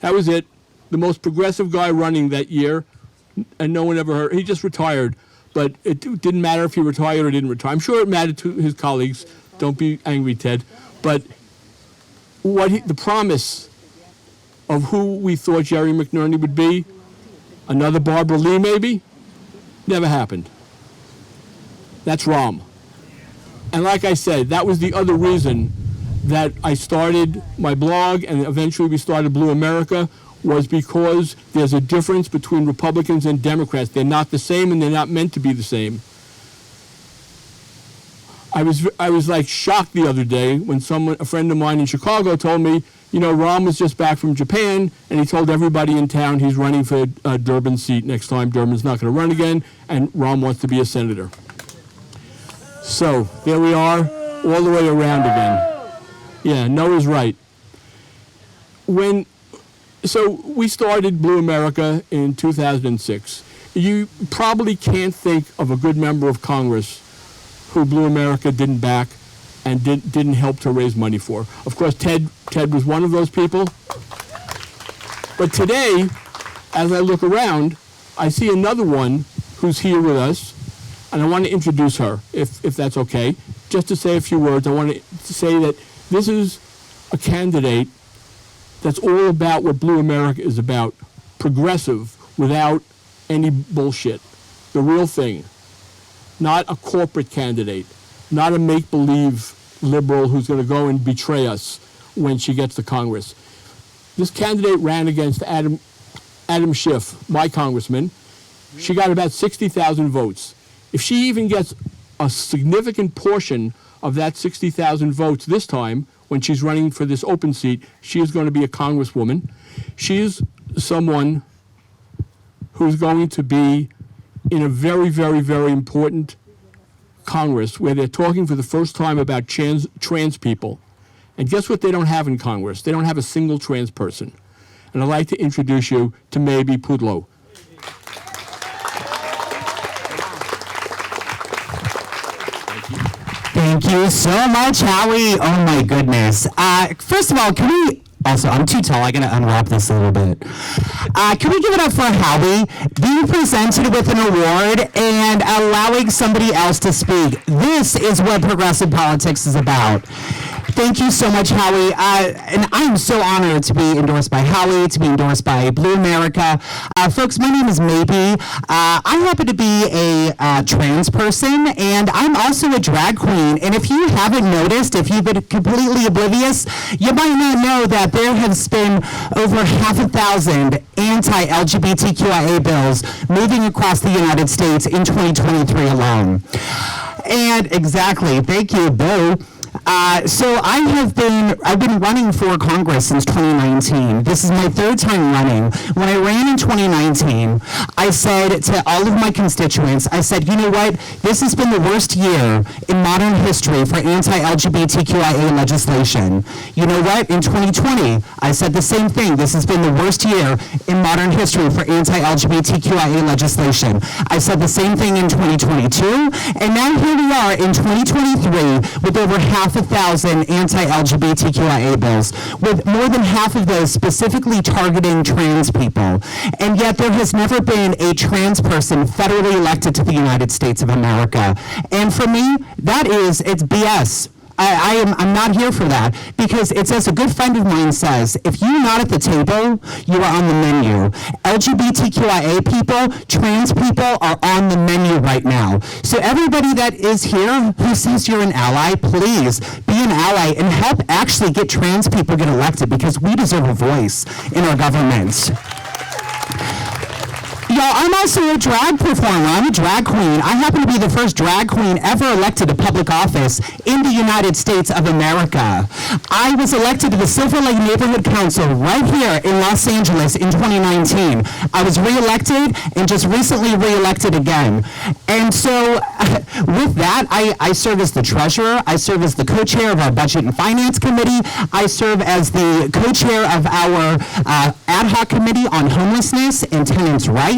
That was it. The most progressive guy running that year, and no one ever heard. He just retired. But it didn't matter if he retired or didn't retire. I'm sure it mattered to his colleagues. Don't be angry, Ted. But the promise of who we thought Jerry McNerney would be, another Barbara Lee maybe, Never happened. That's Rom. And like I said, that was the other reason that I started my blog and eventually we started Blue America, was because there's a difference between Republicans and Democrats. They're not the same and they're not meant to be the same. I was like shocked the other day when a friend of mine in Chicago told me, you know, Ron was just back from Japan and he told everybody in town he's running for Durbin's seat next time. Durbin's not going to run again and Ron wants to be a senator. So there we are, all the way around again. Yeah, Noah's right. So we started Blue America in 2006. You probably can't think of a good member of Congress who Blue America didn't back and didn't help to raise money for. Of course, Ted was one of those people. But today, as I look around, I see another one who's here with us, and I want to introduce her, if that's okay. Just to say a few words, I want to say that this is a candidate that's all about what Blue America is about, progressive without any bullshit, the real thing. Not a corporate candidate, not a make-believe liberal who's going to go and betray us when she gets to Congress. This candidate ran against Adam Schiff, my congressman. She got about 60,000 votes. If she even gets a significant portion of that 60,000 votes this time, when she's running for this open seat, she is going to be a congresswoman. She is someone who's going to be in a very, very, very important Congress where they're talking for the first time about trans people. And guess what they don't have in Congress? They don't have a single trans person. And I'd like to introduce you to Maybe Pudlow. Thank you so much, Howie. Oh my goodness. First of all, can we... Also, I'm too tall. I gotta unwrap this a little bit. Can we give it up for Howie being presented with an award and allowing somebody else to speak? This is what progressive politics is about. Thank you so much, Howie. And I'm so honored to be endorsed by Howie, to be endorsed by Blue America. Folks, my name is Maybe. I happen to be a trans person, and I'm also a drag queen. And if you haven't noticed, if you've been completely oblivious, you might not know that there has been over 5,000 anti-LGBTQIA bills moving across the United States in 2023 alone. And exactly, thank you, Boo. So I've been running for Congress since 2019. This is my third time running. When I ran in 2019, I said to all of my constituents, I said, you know what? This has been the worst year in modern history for anti-LGBTQIA legislation. You know what? In 2020, I said the same thing. This has been the worst year in modern history for anti-LGBTQIA legislation. I said the same thing in 2022, and now here we are in 2023 with over 5,000 anti-LGBTQIA bills, with more than half of those specifically targeting trans people. And yet there has never been a trans person federally elected to the United States of America. And for me, it's BS. I'm not here for that, because it's as a good friend of mine says, if you're not at the table, you are on the menu. LGBTQIA people, trans people are on the menu right now. So everybody that is here who says you're an ally, please be an ally and help actually get trans people get elected, because we deserve a voice in our government. Y'all, I'm also a drag performer. I'm a drag queen. I happen to be the first drag queen ever elected to public office in the United States of America. I was elected to the Silver Lake Neighborhood Council right here in Los Angeles in 2019. I was reelected and just recently reelected again. And so with that, I serve as the treasurer. I serve as the co-chair of our Budget and Finance Committee. I serve as the co-chair of our ad hoc committee on homelessness and tenants' rights.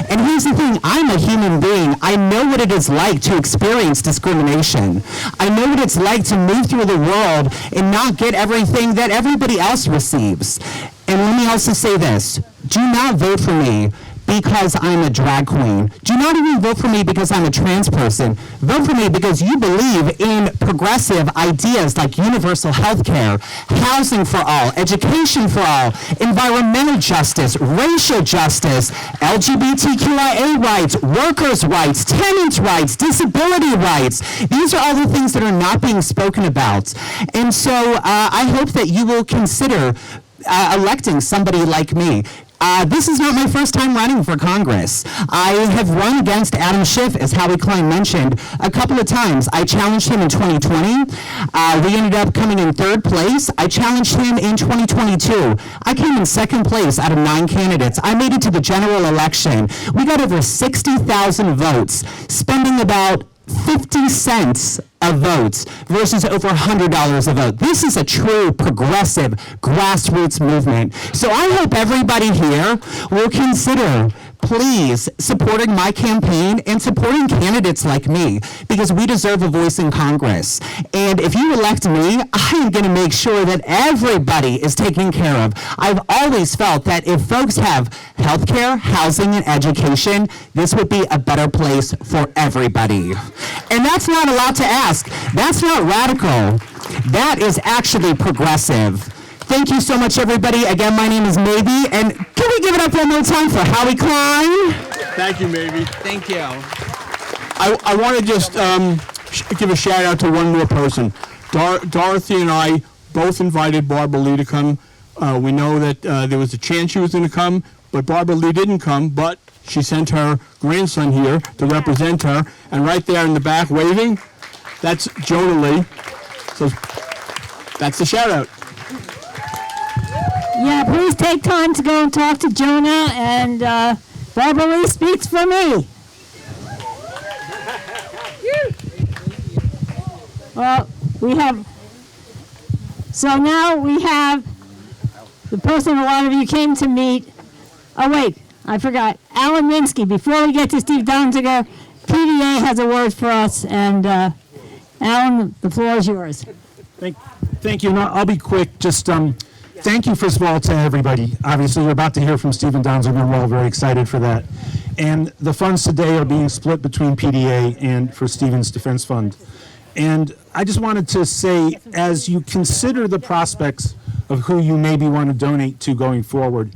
And here's the thing, I'm a human being. I know what it is like to experience discrimination. I know what it's like to move through the world and not get everything that everybody else receives. And let me also say this, do not vote for me because I'm a drag queen. Do not even vote for me because I'm a trans person. Vote for me because you believe in progressive ideas like universal health care, housing for all, education for all, environmental justice, racial justice, LGBTQIA rights, workers' rights, tenants' rights, disability rights. These are all the things that are not being spoken about. And so I hope that you will consider electing somebody like me. This is not my first time running for Congress. I have run against Adam Schiff, as Howie Klein mentioned, a couple of times. I challenged him in 2020. We ended up coming in 3rd place. I challenged him in 2022. I came in 2nd place out of 9 candidates. I made it to the general election. We got over 60,000 votes, spending about 50 cents a vote versus over $100 a vote. This is a true progressive grassroots movement. So I hope everybody here will consider please supporting my campaign and supporting candidates like me, because we deserve a voice in Congress. And if you elect me, I am going to make sure that everybody is taken care of. I've always felt that if folks have health care, housing, and education, this would be a better place for everybody. And that's not a lot to ask. That's not radical. That is actually progressive. Thank you so much, everybody. Again, my name is Maybe, and can we give it up one more time for Howie Klein? Thank you, Maybe. Thank you. I want to just give a shout out to one more person. Dorothy and I both invited Barbara Lee to come. We know that there was a chance she was going to come, but Barbara Lee didn't come, but she sent her grandson here to represent her. And right there in the back waving, that's Jonah Lee. So that's the shout out. Yeah, please take time to go and talk to Jonah, and Barbara Lee speaks for me. Well, so now we have the person a lot of you came to meet. Oh wait, I forgot. Alan Minsky. Before we get to Steve Donziger, PDA has a word for us, and Alan, the floor is yours. Thank you. No, I'll be quick. Just thank you, first of all, to everybody. Obviously, you're about to hear from Stephen Donziger, and we're all very excited for that. And the funds today are being split between PDA and for Stephen's Defense Fund. And I just wanted to say, as you consider the prospects of who you maybe want to donate to going forward,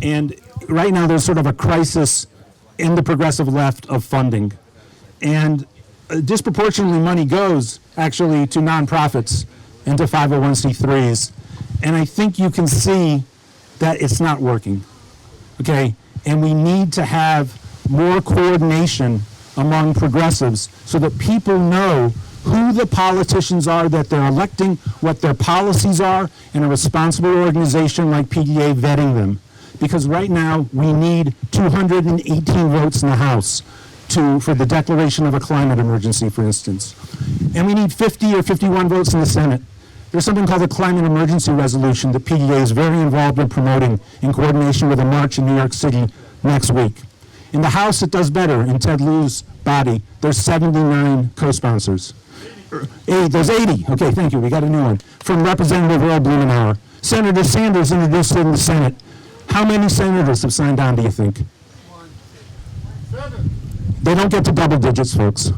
and right now there's sort of a crisis in the progressive left of funding. And disproportionately money goes actually to nonprofits and to 501c3s. And I think you can see that it's not working, okay? And we need to have more coordination among progressives so that people know who the politicians are that they're electing, what their policies are, and a responsible organization like PDA vetting them. Because right now, we need 218 votes in the House for the declaration of a climate emergency, for instance. And we need 50 or 51 votes in the Senate. There's something called the Climate Emergency Resolution that PDA is very involved in promoting in coordination with a march in New York City next week. In the House, it does better. In Ted Lieu's body, there's 79 co-sponsors. There's 80. Okay, thank you. We got a new one. From Representative Earl Blumenauer. Senator Sanders introduced it in the Senate. How many senators have signed on, do you think? 7. They don't get to double digits, folks.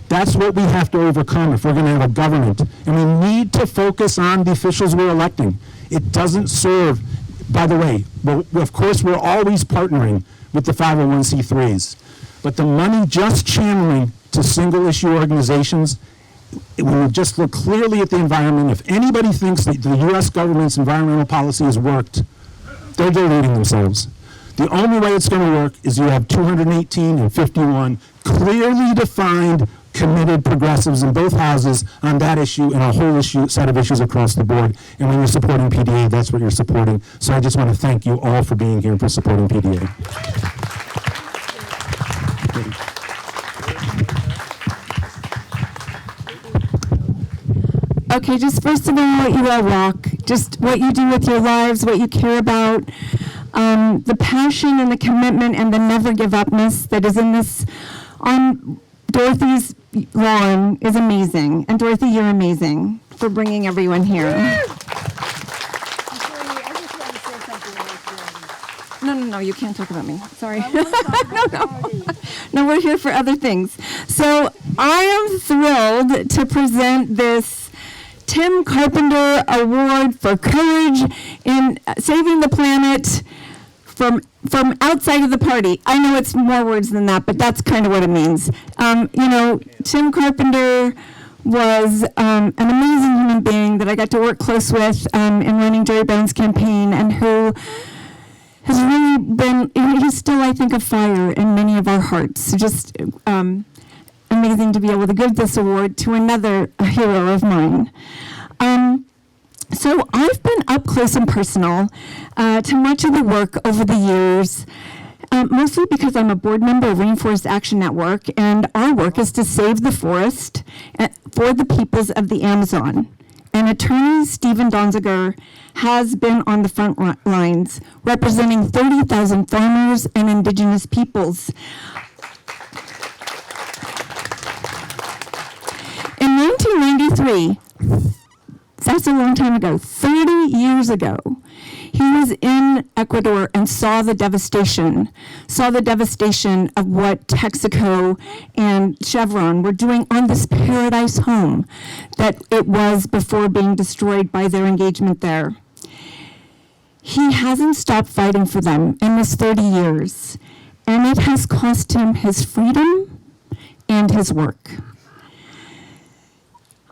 That's what we have to overcome if we're going to have a government. And we need to focus on the officials we're electing. It doesn't serve, by the way, well, of course we're always partnering with the 501c3s, but the money just channeling to single issue organizations, when we just look clearly at the environment, if anybody thinks that the U.S. government's environmental policy has worked, they're deluding themselves. The only way it's going to work is you have 218 and 51 clearly defined, committed progressives in both houses on that issue and a whole set of issues across the board. And when you're supporting PDA, that's what you're supporting. So I just want to thank you all for being here and for supporting PDA. Okay, just first of all, what you all rock, just what you do with your lives, what you care about, the passion and the commitment and the never give upness that is in this on Dorothy's lawn is amazing. And Dorothy, you're amazing for bringing everyone here. No. No, you can't talk about me. Sorry. No, we're here for other things. So I am thrilled to present this Tim Carpenter Award for courage in saving the planet from outside of the party. I know it's more words than that, but that's kind of what it means. Tim Carpenter was an amazing human being that I got to work close with in running Jerry Brown's campaign, and who has really been, he's still, I think, a fire in many of our hearts. Just amazing to be able to give this award to another hero of mine. So I've been up close and personal to much of the work over the years, mostly because I'm a board member of Rainforest Action Network, and our work is to save the forest for the peoples of the Amazon. And attorney Stephen Donziger has been on the front lines, representing 30,000 farmers and indigenous peoples. In 1993, that's a long time ago, 30 years ago, he was in Ecuador and saw the devastation of what Texaco and Chevron were doing on this paradise home that it was before being destroyed by their engagement there. He hasn't stopped fighting for them in this 30 years, and it has cost him his freedom and his work.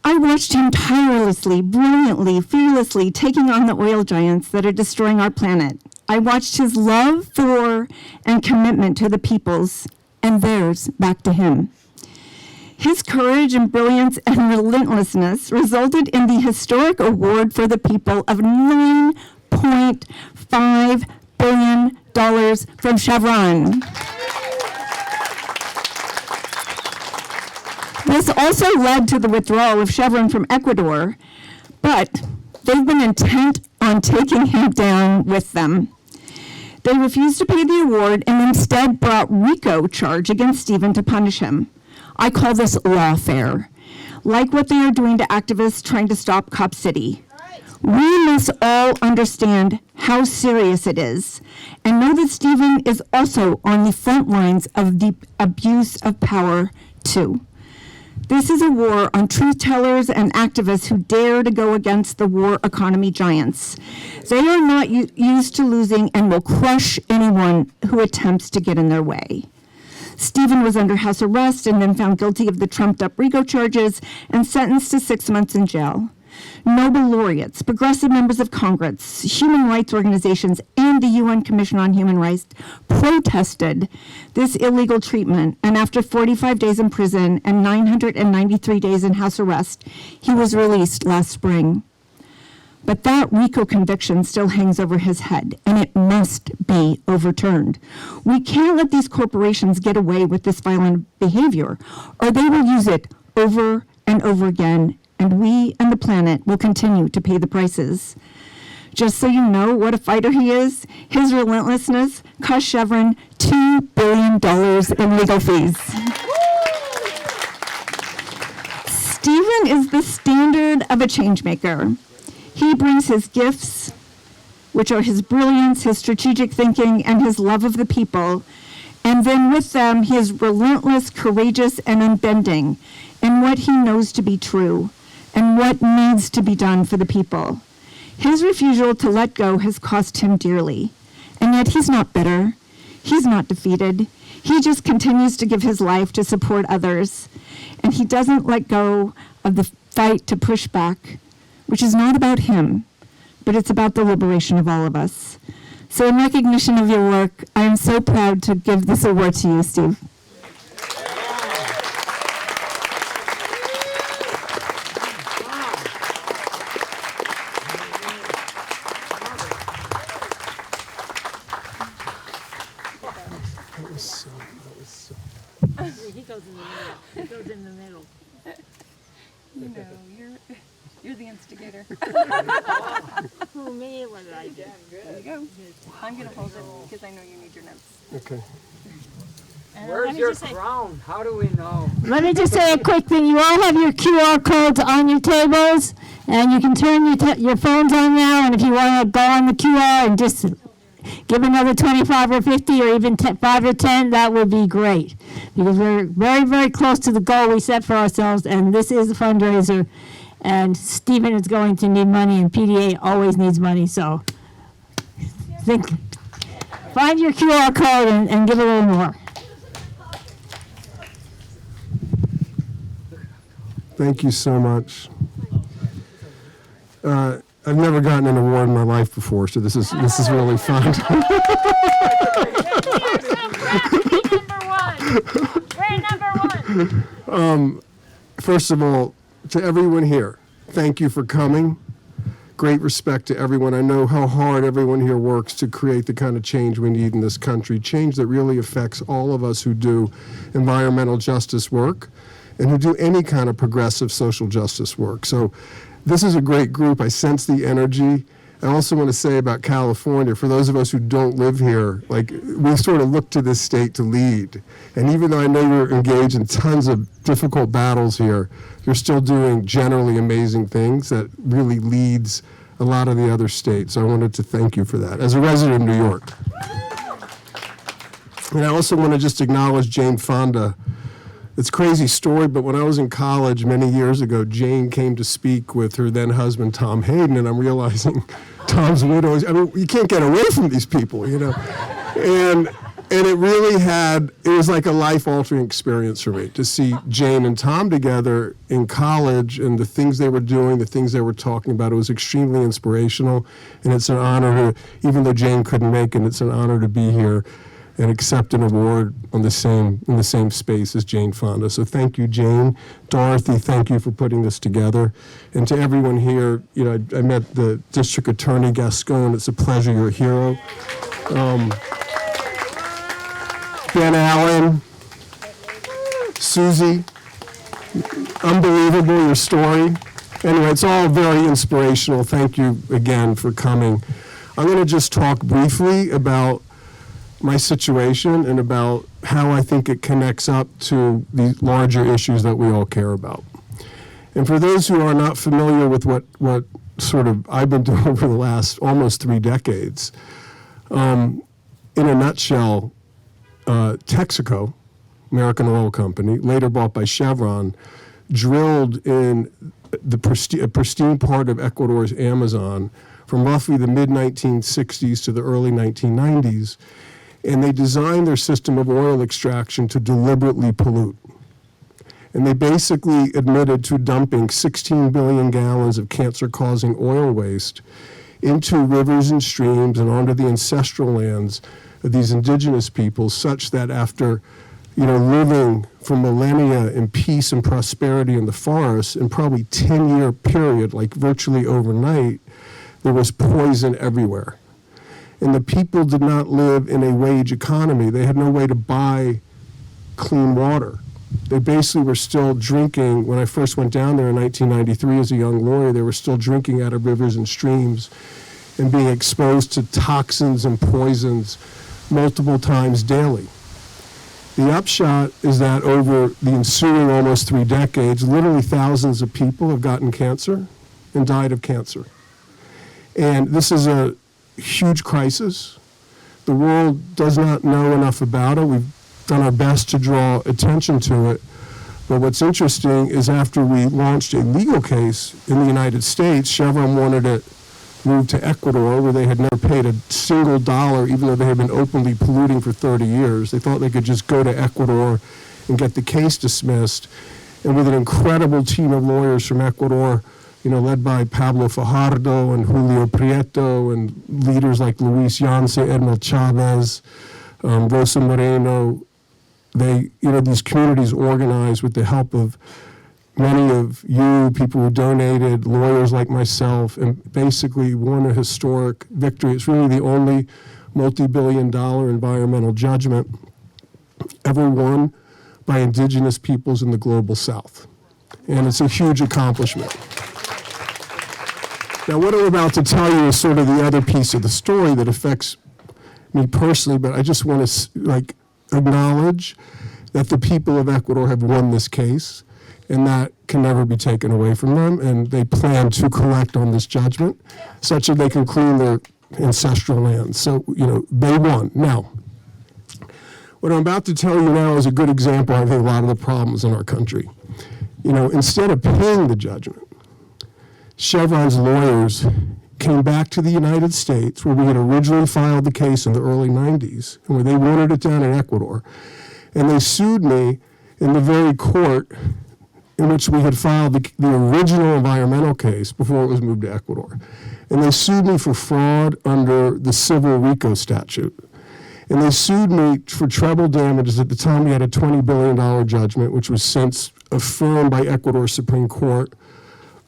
I watched him tirelessly, brilliantly, fearlessly taking on the oil giants that are destroying our planet. I watched his love for and commitment to the peoples and theirs back to him. His courage and brilliance and relentlessness resulted in the historic award for the people of $9.5 billion from Chevron. This also led to the withdrawal of Chevron from Ecuador, but they've been intent on taking him down with them. They refused to pay the award and instead brought RICO charge against Stephen to punish him. I call this lawfare, like what they are doing to activists trying to stop Cop City. We must all understand how serious it is and know that Stephen is also on the front lines of the abuse of power too. This is a war on truth tellers and activists who dare to go against the war economy giants. They are not used to losing and will crush anyone who attempts to get in their way. Stephen was under house arrest and then found guilty of the trumped-up RICO charges and sentenced to 6 months in jail. Nobel laureates, progressive members of Congress, human rights organizations, and the UN Commission on Human Rights protested this illegal treatment, and after 45 days in prison and 993 days in house arrest, he was released last spring. But that RICO conviction still hangs over his head, and it must be overturned. We can't let these corporations get away with this violent behavior, or they will use it over and over again, and we and the planet will continue to pay the prices. Just so you know what a fighter he is, his relentlessness cost Chevron $2 billion in legal fees. Stephen is the standard of a change maker. He brings his gifts, which are his brilliance, his strategic thinking, and his love of the people, and then with them, he is relentless, courageous, and unbending in what he knows to be true and what needs to be done for the people. His refusal to let go has cost him dearly, and yet he's not bitter. He's not defeated. He just continues to give his life to support others, and he doesn't let go of the fight to push back, which is not about him, but it's about the liberation of all of us. So in recognition of your work, I am so proud to give this award to you, Steve. He goes in the middle. You know, you're the instigator. Who, me? What did I do? There you go. I'm going to hold it because I know you need your notes. Okay. Where's your crown? How do we know? Let me just say a quick thing. You all have your QR codes on your tables, and you can turn your phones on now, and if you want to go on the QR and just give another 25 or 50 or even 5 or 10, that would be great. Because we're very, very close to the goal we set for ourselves, and this is a fundraiser. And Stephen is going to need money, and PDA always needs money, so find your QR code and give a little more. Thank you so much. I've never gotten an award in my life before, so this is really fun. We're number one. First of all, to everyone here, thank you for coming. Great respect to everyone. I know how hard everyone here works to create the kind of change we need in this country, change that really affects all of us who do environmental justice work and who do any kind of progressive social justice work. So this is a great group. I sense the energy. I also want to say about California, for those of us who don't live here, like, we sort of look to this state to lead. And even though I know you're engaged in tons of difficult battles here, you're still doing generally amazing things that really leads a lot of the other states. So I wanted to thank you for that, as a resident of New York. And I also want to just acknowledge Jane Fonda. It's a crazy story, but when I was in college many years ago, Jane came to speak with her then husband, Tom Hayden, and I'm realizing Tom's widow is, I mean, you can't get away from these people, you know. And it really it was like a life-altering experience for me to see Jane and Tom together in college and the things they were doing, the things they were talking about. It was extremely inspirational, and it's an honor to, even though Jane couldn't make it, it's an honor to be here and accept an award in the same space as Jane Fonda. So thank you, Jane. Dorothy, thank you for putting this together. And to everyone here, you know, I met the District Attorney Gascon. It's a pleasure. You're a hero. Ben Allen, Susie, unbelievable, your story. Anyway, it's all very inspirational. Thank you again for coming. I'm going to just talk briefly about my situation and about how I think it connects up to the larger issues that we all care about. And for those who are not familiar with what sort of I've been doing over the last almost 3 decades, in a nutshell, Texaco, American Oil Company, later bought by Chevron, drilled in a pristine part of Ecuador's Amazon from roughly the mid-1960s to the early 1990s, and they designed their system of oil extraction to deliberately pollute. And they basically admitted to dumping 16 billion gallons of cancer-causing oil waste into rivers and streams and onto the ancestral lands of these indigenous peoples, such that after, you know, living for millennia in peace and prosperity in the forests, in probably 10-year period, like virtually overnight, there was poison everywhere. And the people did not live in a wage economy. They had no way to buy clean water. They basically were still drinking. When I first went down there in 1993 as a young lawyer, they were still drinking out of rivers and streams and being exposed to toxins and poisons multiple times daily. The upshot is that over the ensuing almost 3 decades, literally thousands of people have gotten cancer and died of cancer. And this is a huge crisis. The world does not know enough about it. We've done our best to draw attention to it. But what's interesting is after we launched a legal case in the United States, Chevron wanted it moved to Ecuador, where they had never paid a single dollar, even though they had been openly polluting for 30 years. They thought they could just go to Ecuador and get the case dismissed. And with an incredible team of lawyers from Ecuador, you know, led by Pablo Fajardo and Julio Prieto and leaders like Luis Yance, Edmel Chavez, Rosa Moreno, these communities organized with the help of many of you, people who donated, lawyers like myself, and basically won a historic victory. It's really the only multi-billion-dollar environmental judgment ever won by indigenous peoples in the global South. And it's a huge accomplishment. Now, what I'm about to tell you is sort of the other piece of the story that affects me personally, but I just want to acknowledge that the people of Ecuador have won this case, and that can never be taken away from them, and they plan to collect on this judgment such that they can clean their ancestral lands. So, they won. Now, what I'm about to tell you now is a good example, I think, a lot of the problems in our country. Instead of paying the judgment, Chevron's lawyers came back to the United States, where we had originally filed the case in the early 90s, and where they wanted it down in Ecuador. And they sued me in the very court in which we had filed the original environmental case before it was moved to Ecuador. And they sued me for fraud under the civil RICO statute. And they sued me for treble damages. At the time, we had a $20 billion judgment, which was since affirmed by Ecuador Supreme Court,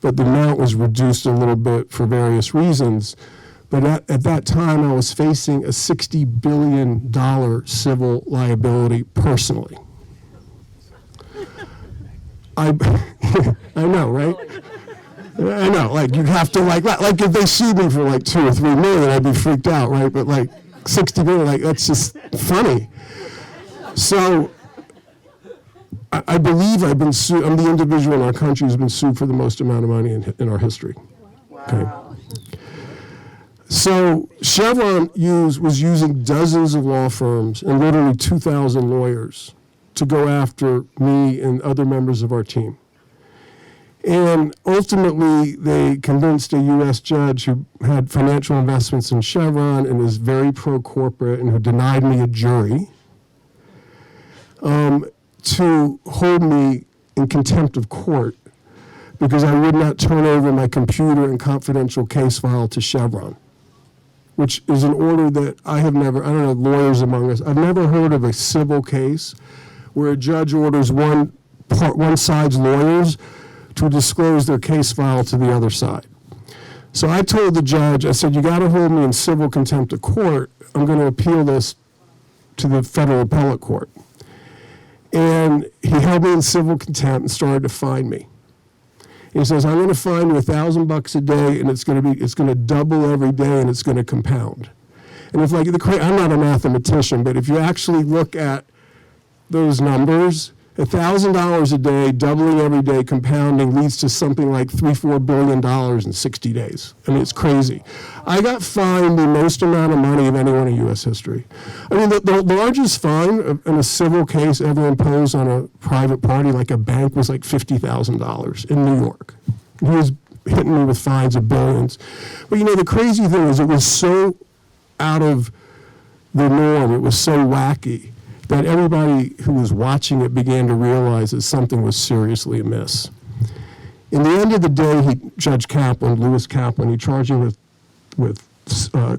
but the amount was reduced a little bit for various reasons. But at that time, I was facing a $60 billion civil liability personally. I know, right? I know, you have to, if they sued me for 2 or 3 million, I'd be freaked out, right? But 60 million, that's just funny. So I believe I've been sued. I'm the individual in our country who's been sued for the most amount of money in our history. Wow. Okay. So Chevron was using dozens of law firms and literally 2,000 lawyers to go after me and other members of our team. And ultimately, they convinced a U.S. judge who had financial investments in Chevron and is very pro-corporate and who denied me a jury to hold me in contempt of court because I would not turn over my computer and confidential case file to Chevron, which is an order that I don't know, lawyers among us, I've never heard of a civil case where a judge orders one side's lawyers to disclose their case file to the other side. So I told the judge, I said, you got to hold me in civil contempt of court. I'm going to appeal this to the federal appellate court. And he held me in civil contempt and started to fine me. He says, I'm going to fine you $1,000 a day, and it's going to double every day, and it's going to compound. And if I'm not a mathematician, but if you actually look at those numbers, $1,000 a day, doubling every day, compounding leads to something like $3-4 billion in 60 days. I mean, it's crazy. I got fined the most amount of money of anyone in U.S. history. I mean, the largest fine in a civil case ever imposed on a private party, like a bank, was like $50,000 in New York. He was hitting me with fines of billions. But the crazy thing is, it was so out of the norm, it was so wacky, that everybody who was watching it began to realize that something was seriously amiss. In the end of the day, Judge Kaplan, Lewis Kaplan, he charged me with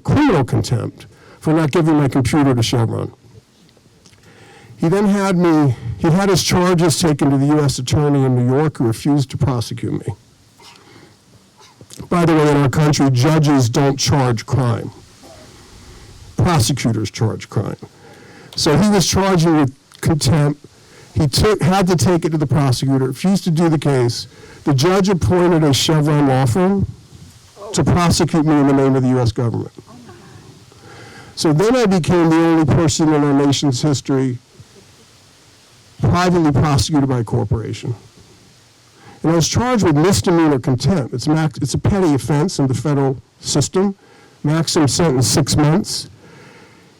criminal contempt for not giving my computer to Chevron. He then had his charges taken to the U.S. attorney in New York, who refused to prosecute me. By the way, in our country, judges don't charge crime. Prosecutors charge crime. So he was charged with contempt. He had to take it to the prosecutor, refused to do the case. The judge appointed a Chevron law firm to prosecute me in the name of the U.S. government. So then I became the only person in our nation's history privately prosecuted by a corporation. And I was charged with misdemeanor contempt. It's a petty offense in the federal system. Maximum sentence 6 months.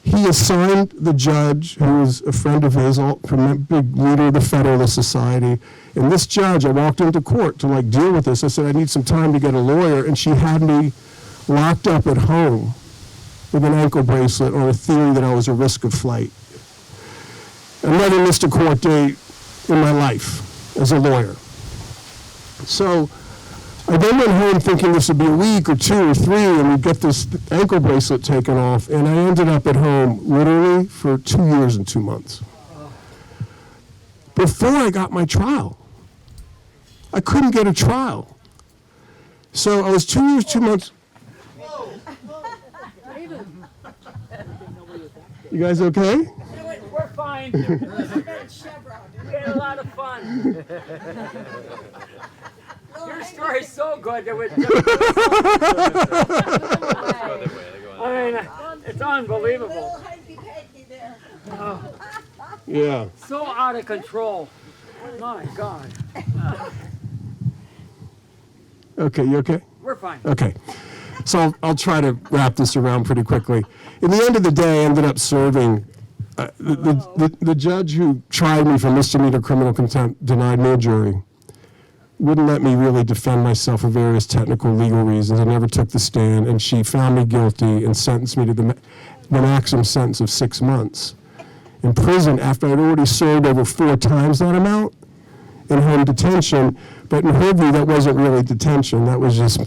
He assigned the judge, who was a friend of his, a big leader of the Federalist Society. And this judge, I walked into court to deal with this. I said, I need some time to get a lawyer. And she had me locked up at home with an ankle bracelet on a theory that I was a risk of flight. I never missed a court date in my life as a lawyer. So I then went home thinking this would be a week or 2 or 3 and we'd get this ankle bracelet taken off, and I ended up at home literally for 2 years and 2 months. Before I got my trial. I couldn't get a trial. So I was 2 years, 2 months. You guys okay? We're fine. We had a lot of fun. Your story's so good that I mean, it's unbelievable. Yeah. So out of control. My God. Okay, you okay? We're fine. Okay. So I'll try to wrap this around pretty quickly. In the end of the day, I ended up serving. The judge who tried me for misdemeanor criminal contempt denied me a jury. Wouldn't let me really defend myself for various technical legal reasons. I never took the stand, and she found me guilty and sentenced me to the maximum sentence of 6 months in prison after I'd already served over 4 times that amount in home detention. But in her view, that wasn't really detention. That was just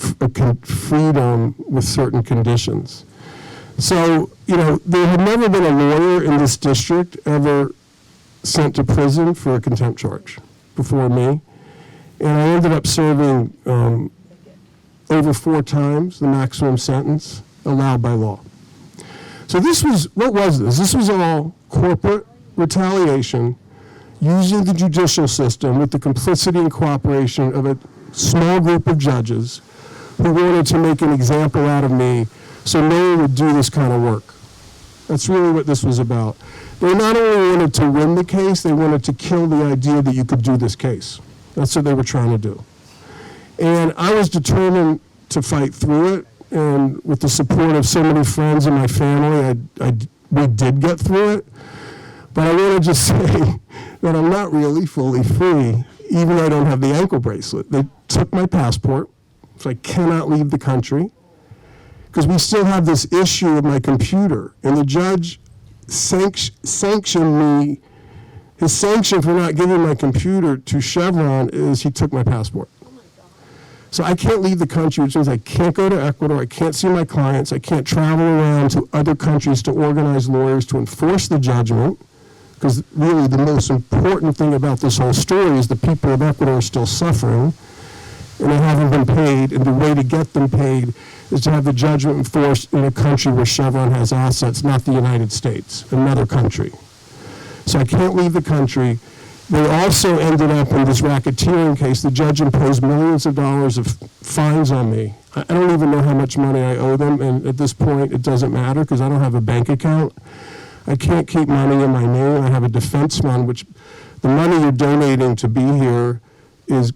freedom with certain conditions. So, there had never been a lawyer in this district ever sent to prison for a contempt charge before me. And I ended up serving over 4 times the maximum sentence allowed by law. So what was this? This was all corporate retaliation using the judicial system with the complicity and cooperation of a small group of judges who wanted to make an example out of me so no one would do this kind of work. That's really what this was about. They not only wanted to win the case, they wanted to kill the idea that you could do this case. That's what they were trying to do. And I was determined to fight through it, and with the support of so many friends and my family, we did get through it. But I want to just say that I'm not really fully free, even though I don't have the ankle bracelet. They took my passport, so I cannot leave the country, because we still have this issue with my computer. And the judge sanctioned me. His sanction for not giving my computer to Chevron is he took my passport. So I can't leave the country, which means I can't go to Ecuador, I can't see my clients, I can't travel around to other countries to organize lawyers to enforce the judgment, because really the most important thing about this whole story is the people of Ecuador are still suffering, and they haven't been paid, and the way to get them paid is to have the judgment enforced in a country where Chevron has assets, not the United States, another country. So I can't leave the country. They also ended up in this racketeering case. The judge imposed millions of dollars of fines on me. I don't even know how much money I owe them, and at this point it doesn't matter because I don't have a bank account. I can't keep money in my name. I have a defense fund, which the money you're donating to be here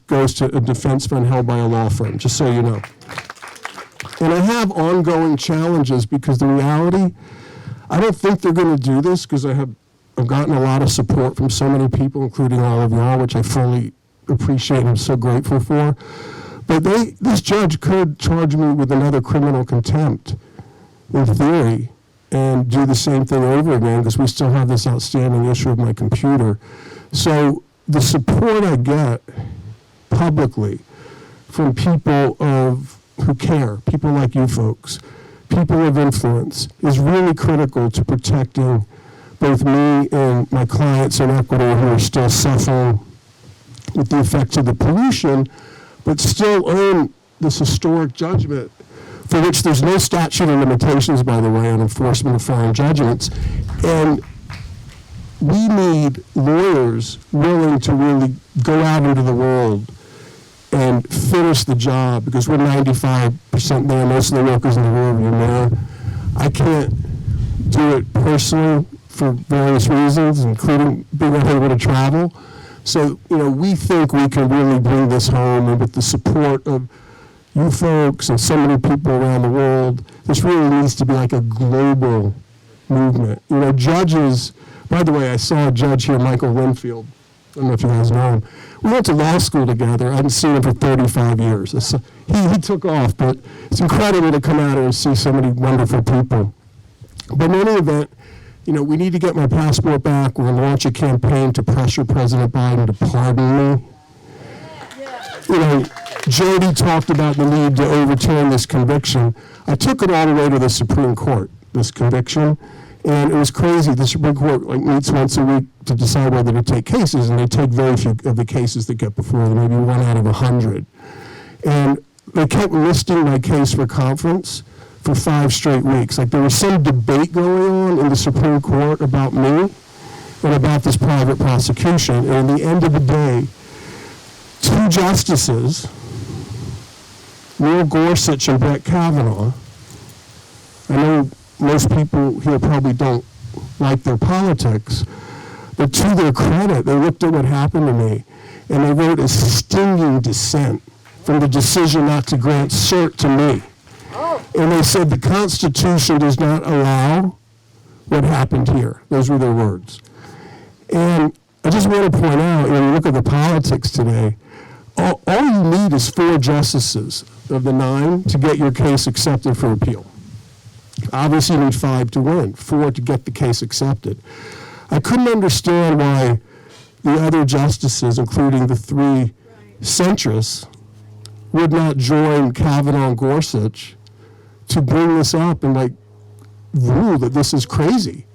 goes to a defense fund held by a law firm, just so you know. And I have ongoing challenges because the reality, I don't think they're going to do this because I've gotten a lot of support from so many people, including all of y'all, which I fully appreciate and I'm so grateful for. But this judge could charge me with another criminal contempt, in theory, and do the same thing over again because we still have this outstanding issue of my computer. So the support I get publicly from people who care, people like you folks, people of influence, is really critical to protecting both me and my clients in Ecuador who are still suffering with the effects of the pollution, but still own this historic judgment for which there's no statute of limitations, by the way, on enforcement of foreign judgments. And we need lawyers willing to really go out into the world and finish the job because we're 95% there. Most of the workers in the world are there. I can't do it personally for various reasons, including being unable to travel. So, we think we can really bring this home, and with the support of you folks and so many people around the world, this really needs to be like a global movement. Judges, by the way, I saw a judge here, Michael Winfield. I don't know if you guys know him. We went to law school together. I hadn't seen him for 35 years. He took off, but it's incredible to come out here and see so many wonderful people. But in any event, we need to get my passport back. We're going to launch a campaign to pressure President Biden to pardon me. Jody talked about the need to overturn this conviction. I took it all the way to the Supreme Court, this conviction, and it was crazy. The Supreme Court meets once a week to decide whether to take cases, and they take very few of the cases that get before them, maybe 1 out of 100. And they kept listing my case for conference for 5 straight weeks. There was some debate going on in the Supreme Court about me and about this private prosecution. And at the end of the day, 2 justices, Neil Gorsuch and Brett Kavanaugh, I know most people here probably don't like their politics, but to their credit, they looked at what happened to me and they wrote a stinging dissent from the decision not to grant cert to me. And they said the Constitution does not allow what happened here. Those were their words. And I just want to point out, when you look at the politics today, all you need is 4 justices of the 9 to get your case accepted for appeal. Obviously, you need 5 to win, 4 to get the case accepted. I couldn't understand why the other justices, including the 3 centrists, would not join Kavanaugh and Gorsuch to bring this up and rule that this is crazy.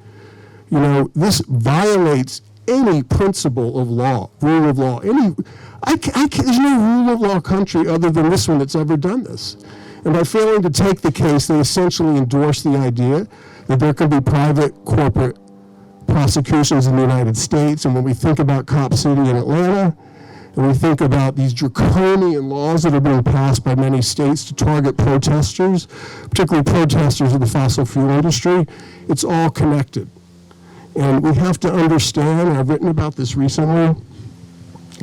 You know, this violates any principle of law, rule of law. There's no rule of law country other than this one that's ever done this. And by failing to take the case, they essentially endorse the idea that there can be private corporate prosecutions in the United States. And when we think about Cop City in Atlanta, and we think about these draconian laws that are being passed by many states to target protesters, particularly protesters of the fossil fuel industry, it's all connected. And we have to understand, and I've written about this recently,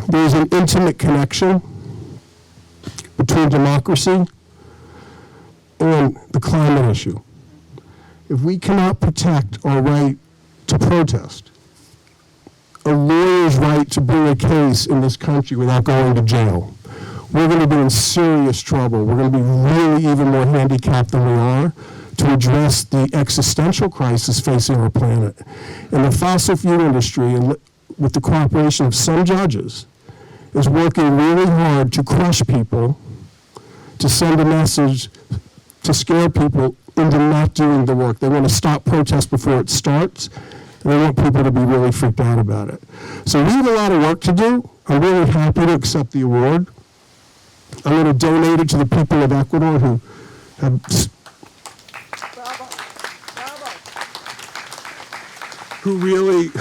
there's an intimate connection between democracy and the climate issue. If we cannot protect our right to protest, a lawyer's right to bring a case in this country without going to jail, we're going to be in serious trouble. We're going to be really even more handicapped than we are to address the existential crisis facing our planet. And the fossil fuel industry, and with the cooperation of some judges, is working really hard to crush people, to send a message, to scare people into not doing the work. They want to stop protest before it starts, and they want people to be really freaked out about it. So we have a lot of work to do. I'm really happy to accept the award. I'm going to donate it to the people of Ecuador who have who really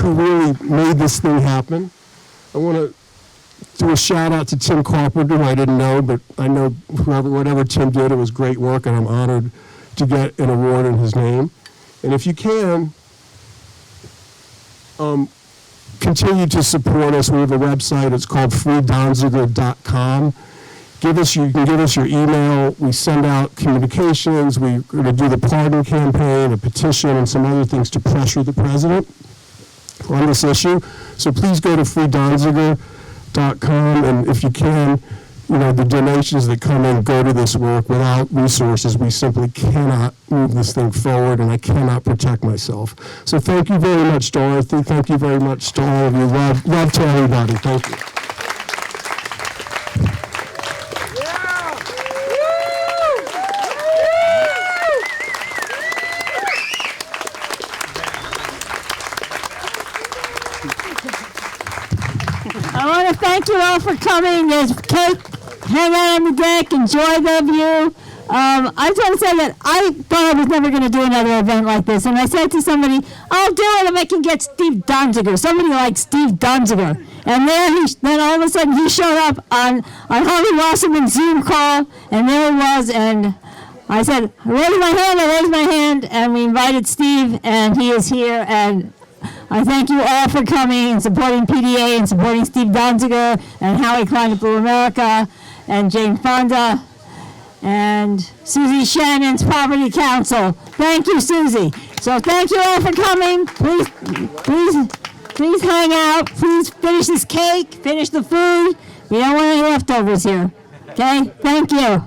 made this thing happen. I want to do a shout out to Tim Carpenter, who I didn't know, but I know whatever Tim did, it was great work, and I'm honored to get an award in his name. And if you can, continue to support us. We have a website. It's called freedonziger.com. You can give us your email. We send out communications. We're going to do the pardon campaign, a petition, and some other things to pressure the president on this issue. So please go to freedonziger.com, and if you can, the donations that come in go to this work. Without resources, we simply cannot move this thing forward, and I cannot protect myself. So thank you very much, Dorothy. Thank you very much to all of you. Love to everybody. Thank you. I want to thank you all for coming. There's cake, hang out on the deck, enjoy the view. I just want to say that I thought I was never going to do another event like this, and I said to somebody, I'll do it if I can get Steve Donziger, somebody like Steve Donziger. And then all of a sudden he showed up on Howie Wasserman's Zoom call, and there he was, and I said, I raised my hand, and we invited Steve, and he is here, and I thank you all for coming and supporting PDA and supporting Steve Donziger and Howie Klein of Blue America and Jane Fonda and Susie Shannon's Poverty Council. Thank you, Susie. So thank you all for coming. Please hang out. Please finish this cake, finish the food. We don't want any leftovers here. Okay? Thank you.